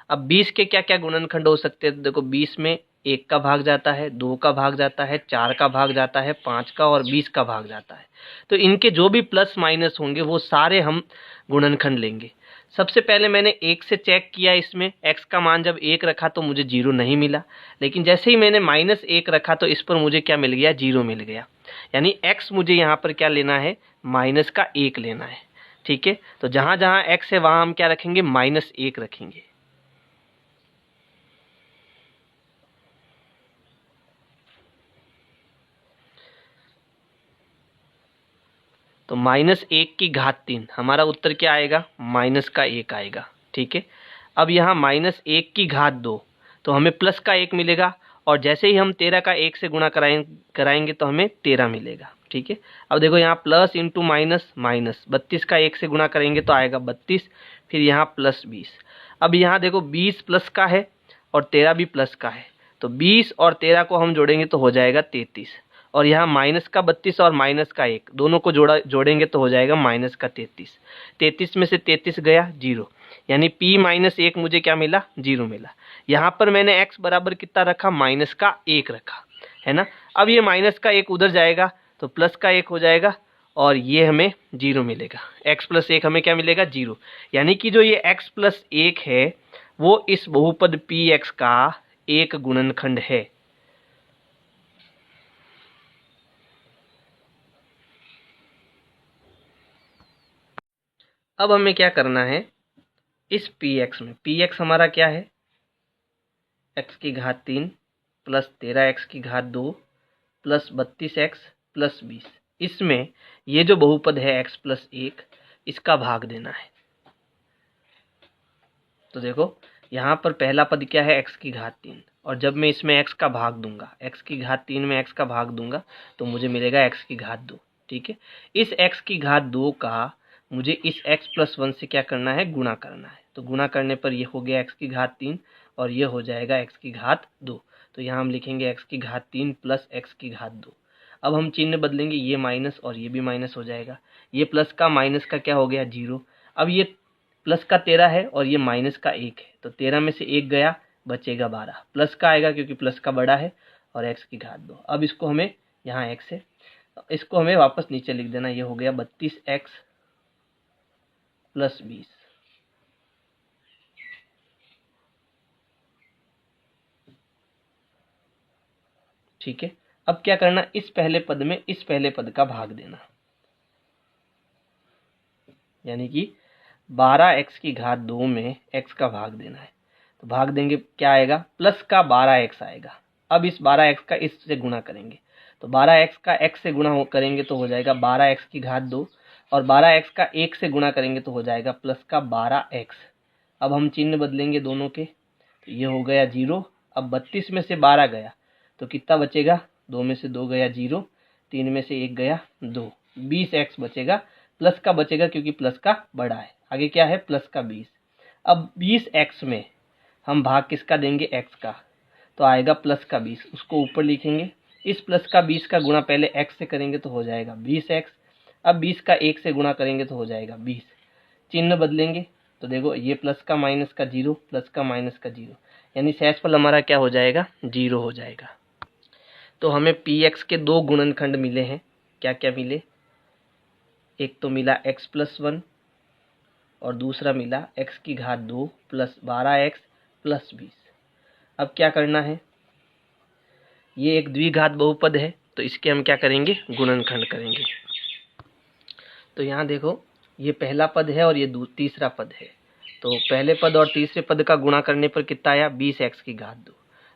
अब 20 के क्या क्या गुणनखंड हो सकते हैं, तो देखो 20 में 1 का भाग जाता है, 2 का भाग जाता है, 4 का भाग जाता है, 5 का और 20 का भाग जाता है। तो इनके जो भी प्लस माइनस होंगे वो सारे हम गुणनखंड लेंगे। सबसे पहले मैंने 1 से चेक किया, इसमें x का मान जब 1 रखा तो मुझे 0 नहीं मिला, लेकिन जैसे ही मैंने -1 रखा तो इस पर मुझे क्या मिल गया, 0 मिल गया। यानी x मुझे यहाँ पर क्या लेना है, -1 लेना है। ठीक है, तो जहां जहां x है वहां हम क्या रखेंगे, -1 रखेंगे। तो -1 की घात 3, हमारा उत्तर क्या आएगा, -1 आएगा। ठीक है, अब यहाँ -1 की घात 2, तो हमें +1 मिलेगा, और जैसे ही हम 13 का 1 से गुणा कराएंगे तो हमें 13 मिलेगा। ठीक है, अब देखो यहाँ प्लस इंटू माइनस माइनस, 32 का 1 से गुणा करेंगे तो आएगा 32, फिर यहाँ +20। अब यहाँ देखो 20 प्लस का है और 13 भी प्लस का है, तो 20 और 13 को हम जोड़ेंगे तो हो जाएगा 33, और यहाँ माइनस का 32 और माइनस का 1 दोनों को जोड़ेंगे तो हो जाएगा -33। 33 में से 33 गया 0, यानी p - 1 मुझे क्या मिला, 0 मिला। यहाँ पर मैंने x बराबर कितना रखा, -1 रखा, है ना। अब ये -1 उधर जाएगा तो +1 हो जाएगा, और ये हमें 0 मिलेगा। x + 1 हमें क्या मिलेगा, 0। यानी कि जो ये x + 1 है वो इस बहुपद px का एक गुणनखंड है। अब हमें क्या करना है, इस px में, px हमारा क्या है, x की घात 3 प्लस 13x की घात 2 प्लस 32x प्लस 20, इसमें ये जो बहुपद है x प्लस 1, इसका भाग देना है। तो देखो यहाँ पर पहला पद क्या है, x की घात 3, और जब मैं इसमें x का भाग दूंगा, x की घात 3 में x का भाग दूंगा तो मुझे मिलेगा x की घात 2। ठीक है, इस x की घात 2 का मुझे इस x प्लस 1 से क्या करना है, गुणा करना है। तो गुणा करने पर ये हो गया x की घात 3 और ये हो जाएगा x की घात 2। तो यहाँ हम लिखेंगे x की घात 3 प्लस x की घात 2। अब हम चिन्ह बदलेंगे, ये माइनस और ये भी माइनस हो जाएगा, ये प्लस का माइनस का क्या हो गया, 0। अब ये प्लस का 13 है और ये माइनस का 1 है, तो 13 में से 1 गया, बचेगा 12, प्लस का आएगा क्योंकि प्लस का बड़ा है, और x की घात 2। अब इसको हमें यहाँ x है, इसको हमें वापस नीचे लिख देना, ये हो गया 32x प्लस 20। ठीक है, अब क्या करना, इस पहले पद में इस पहले पद का भाग देना, यानी कि 12x की घात 2 में x का भाग देना है। तो भाग देंगे, क्या आएगा, प्लस का 12x आएगा। अब इस 12x का इससे गुणा करेंगे, तो 12x का x से गुणा करेंगे तो हो जाएगा 12x की घात 2, और 12x का 1 से गुणा करेंगे तो हो जाएगा प्लस का 12x। अब हम चिन्ह बदलेंगे दोनों के, तो ये हो गया 0। अब 32 में से 12 गया तो कितना बचेगा, 2 में से 2 गया 0, 3 में से 1 गया 2, 20x बचेगा, प्लस का बचेगा क्योंकि प्लस का बड़ा है। आगे क्या है, प्लस का 20। अब 20x में हम भाग किसका देंगे, x का, तो आएगा प्लस का 20, उसको ऊपर लिखेंगे। इस प्लस का 20 का गुणा पहले x से करेंगे तो हो जाएगा 20x। अब 20 का 1 से गुणा करेंगे तो हो जाएगा 20। चिन्ह बदलेंगे तो देखो, ये प्लस का माइनस का 0, प्लस का माइनस का 0, यानी शेषफल हमारा क्या हो जाएगा, 0 हो जाएगा। तो हमें px के दो गुणनखंड मिले हैं, क्या क्या मिले, एक तो मिला x प्लस 1 और दूसरा मिला x की घात 2 प्लस 12x प्लस 20। अब क्या करना है, ये एक द्विघात बहुपद है तो इसके हम क्या करेंगे, गुणनखंड करेंगे। तो यहाँ देखो, ये पहला पद है और ये तीसरा पद है, तो पहले पद और तीसरे पद का गुणा करने पर कितना आया, 20x की घात 2।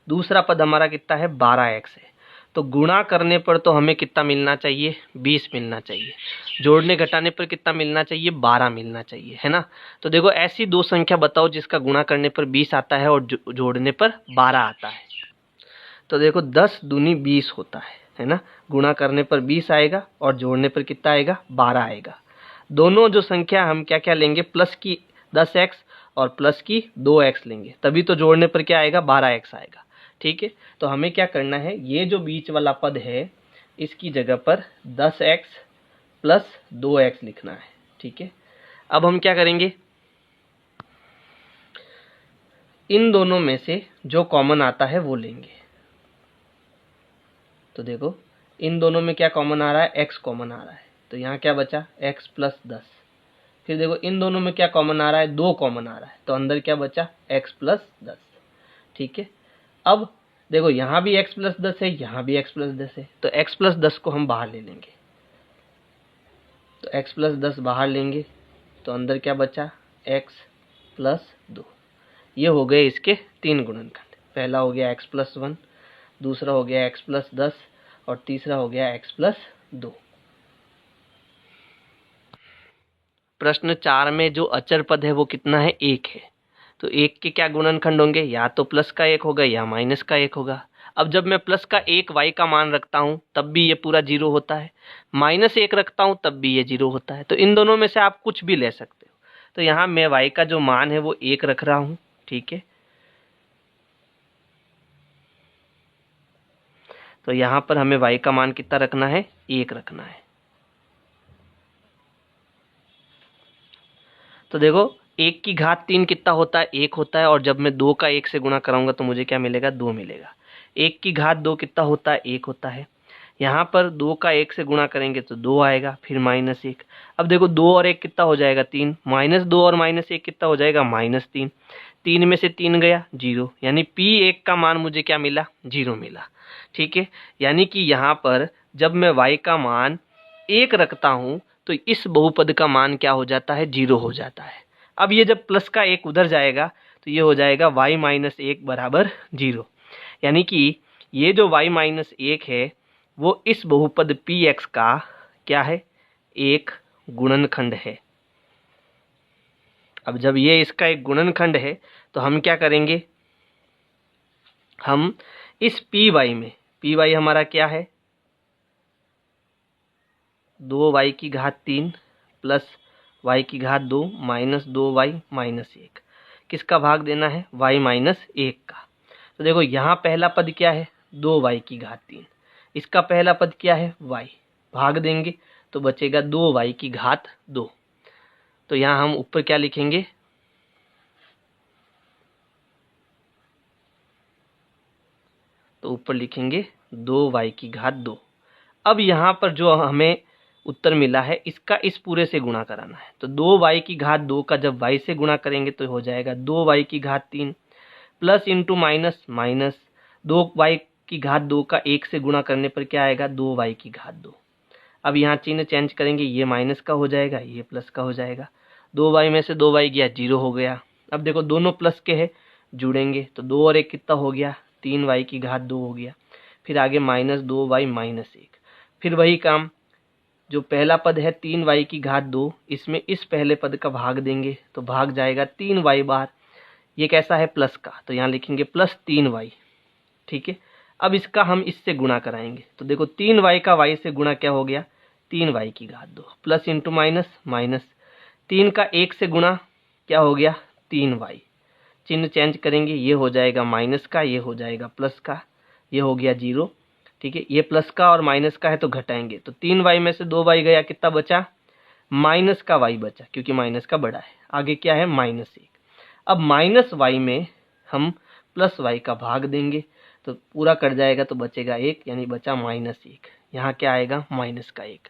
दूसरा पद हमारा कितना है, 12x है, तो गुणा करने पर तो हमें कितना मिलना चाहिए, 20 मिलना चाहिए। जोड़ने घटाने पर कितना मिलना चाहिए, 12 मिलना चाहिए, है ना। तो देखो, ऐसी दो संख्या बताओ जिसका गुणा करने पर 20 आता है और जोड़ने पर 12 आता है। तो देखो 10 दूनी 20 होता है ना, गुणा करने पर 20 आएगा और जोड़ने पर कितना आएगा, 12 आएगा। दोनों जो संख्या हम क्या क्या लेंगे, प्लस की 10x और प्लस की 2x लेंगे, तभी तो जोड़ने पर क्या आएगा, 12x आएगा। ठीक है, तो हमें क्या करना है, ये जो बीच वाला पद है इसकी जगह पर 10x प्लस 2x लिखना है। ठीक है, अब हम क्या करेंगे, इन दोनों में से जो कॉमन आता है वो लेंगे। तो देखो, इन दोनों में क्या कॉमन आ रहा है, x कॉमन आ रहा है, तो यहाँ क्या बचा, x प्लस 10। फिर देखो, इन दोनों में क्या कॉमन आ रहा है, 2 कॉमन आ रहा है, तो अंदर क्या बचा, x प्लस 10। ठीक है, अब देखो यहाँ भी x प्लस 10 है, यहाँ भी x प्लस 10 है, तो x प्लस 10 को हम बाहर ले लेंगे। तो x प्लस 10 बाहर लेंगे तो अंदर क्या बचा, x प्लस 2। ये हो गए इसके 3 गुणनखंड। पहला हो गया x प्लस 1, दूसरा हो गया x प्लस 10 और तीसरा हो गया x प्लस 2। प्रश्न 4 में जो अचर पद है वो कितना है, 1 है। तो 1 के क्या गुणनखंड होंगे, या तो प्लस का 1 होगा या माइनस का 1 होगा। अब जब मैं प्लस का 1 y का मान रखता हूँ तब भी ये पूरा 0 होता है, माइनस 1 रखता हूँ तब भी ये 0 होता है। तो इन दोनों में से आप कुछ भी ले सकते हो। तो यहाँ मैं y का जो मान है वो 1 रख रहा हूँ। ठीक है, तो यहाँ पर हमें y का मान कितना रखना है, 1 रखना है। तो देखो, 1 की घात 3 कितना होता है, 1 होता है, और जब मैं 2 का 1 से गुणा कराऊंगा तो मुझे क्या मिलेगा, 2 मिलेगा। 1 की घात 2 कितना होता है, 1 होता है। यहाँ पर 2 का 1 से गुणा करेंगे तो 2 आएगा, फिर माइनस 1। अब देखो 2 और 1 कितना हो जाएगा, 3, -2 और -1 कितना हो जाएगा, -3। 3 में से 3 गया 0, यानी P1 का मान मुझे क्या मिला, 0 मिला। ठीक है, यानी कि यहाँ पर जब मैं y का मान 1 रखता हूँ तो इस बहुपद का मान क्या हो जाता है, 0 हो जाता है। अब ये जब प्लस का 1 उधर जाएगा तो ये हो जाएगा y माइनस 1 बराबर 0, यानी कि ये जो y माइनस 1 है वो इस बहुपद Px का क्या है, एक गुणनखंड है। अब जब ये इसका एक गुणनखंड है तो हम क्या करेंगे, हम इस Py में, Py हमारा क्या है, 2y की घात 3 प्लस y की घात 2 माइनस 2y माइनस 1, किसका भाग देना है, y माइनस 1 का। तो देखो यहाँ पहला पद क्या है, 2y की घात 3, इसका पहला पद क्या है, y, भाग देंगे तो बचेगा 2y की घात 2। तो यहाँ हम ऊपर क्या लिखेंगे, तो ऊपर लिखेंगे 2y की घात 2। अब यहाँ पर जो हमें उत्तर मिला है इसका इस पूरे से गुणा कराना है, तो 2y की घात 2 का जब y से गुणा करेंगे तो हो जाएगा 2y की घात 3 plus into minus minus 2y की घात 2 का 1 से गुणा करने पर क्या आएगा, 2y की घात 2। अब यहाँ चिन्ह चेंज करेंगे, ये माइनस का हो जाएगा, ये प्लस का हो जाएगा, 2y में से 2y गया 0 हो गया। अब देखो दोनों प्लस के हैं, जुड़ेंगे तो 2 और 1 कितना हो गया, 3y की घात 2 हो गया। फिर आगे माइनस 2y माइनस 1, फिर वही काम, जो पहला पद है 3y की घात 2, इसमें इस पहले पद का भाग देंगे तो भाग जाएगा 3y बार, ये कैसा है, प्लस का, तो यहाँ लिखेंगे प्लस 3y। ठीक है, अब इसका हम इससे गुणा कराएंगे तो देखो 3y का y से गुणा क्या हो गया, 3y की घात 2 प्लस इंटू माइनस माइनस 3 का 1 से गुणा क्या हो गया, 3y, चिन्ह चेंज करेंगे, ये हो जाएगा माइनस का, ये हो जाएगा प्लस का, ये हो गया 0। ठीक है, ये प्लस का और माइनस का है तो घटाएंगे, तो 3y में से 2y गया, कितना बचा, माइनस का y बचा, क्योंकि माइनस का बड़ा है। आगे क्या है, माइनस 1। अब माइनस y में हम प्लस y का भाग देंगे तो पूरा कट जाएगा तो बचेगा 1, यानी बचा माइनस 1। यहाँ क्या आएगा, माइनस का 1,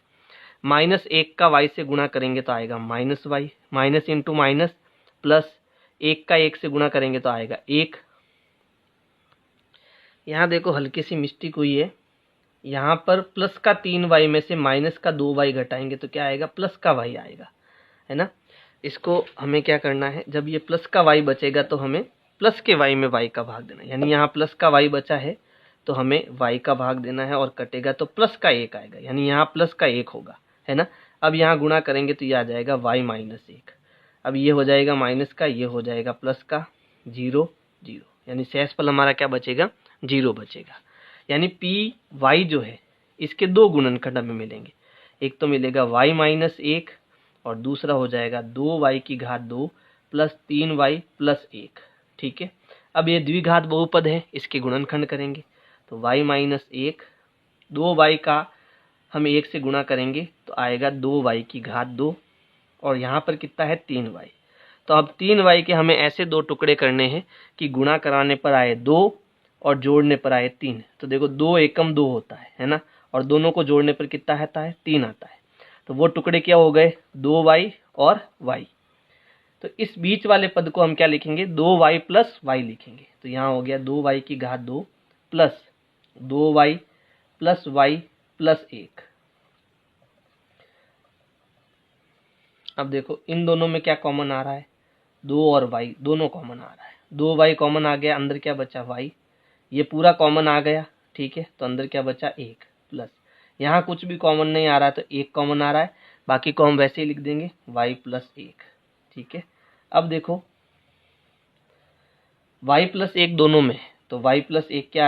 माइनस 1 का y से गुणा करेंगे तो आएगा minus y, minus into minus plus 1 का 1 से गुणा करेंगे तो आएगा 1। यहाँ देखो हल्की सी मिस्टेक हुई है, यहाँ पर प्लस का 3y में से माइनस का 2y घटाएंगे तो क्या आएगा, प्लस का y आएगा, है ना। इसको हमें क्या करना है, जब ये प्लस का y बचेगा तो हमें प्लस के y में y का भाग देना है, यानी यहाँ प्लस का y बचा है तो हमें y का भाग देना है, और कटेगा तो प्लस का 1 आएगा, यानी यहाँ प्लस का 1 होगा, है ना। अब यहाँ गुणा करेंगे तो ये आ जाएगा y माइनस 1। अब ये हो जाएगा माइनस का, ये हो जाएगा प्लस का, 0 0, यानी शेषफल हमारा क्या बचेगा, 0 बचेगा। यानी Py जो है इसके दो गुणनखंड हमें मिलेंगे, एक तो मिलेगा y माइनस 1 और दूसरा हो जाएगा 2y की घात 2 प्लस 3y प्लस 1। ठीक है, अब ये द्विघात बहुपद है, इसके गुणनखंड करेंगे तो y माइनस 1, 2y का हम 1 से गुणा करेंगे तो आएगा 2y की घात 2, और यहाँ पर कितना है, 3y। तो अब 3y के हमें ऐसे दो टुकड़े करने हैं कि गुणा कराने पर आए 2 और जोड़ने पर आए 3। तो देखो 2 एकम 2 होता है ना, और दोनों को जोड़ने पर कितना आता है, 3 आता है। तो वो टुकड़े क्या हो गए, 2y और y। तो इस बीच वाले पद को हम क्या लिखेंगे, 2y प्लस y लिखेंगे। तो यहाँ हो गया 2y की घात 2 plus 2y plus y plus 1। अब देखो इन दोनों में क्या कॉमन आ रहा है, 2 और y दोनों कॉमन आ रहा है, 2y कॉमन आ गया, अंदर क्या बचा, y, ये पूरा कॉमन आ गया। ठीक है, तो अंदर क्या बचा, 1 प्लस, यहाँ कुछ भी कॉमन नहीं आ रहा तो 1 कॉमन आ रहा है, बाकी को हम वैसे ही लिख देंगे y प्लस 1। ठीक है, अब देखो y प्लस 1 दोनों में, तो y प्लस 1 क्या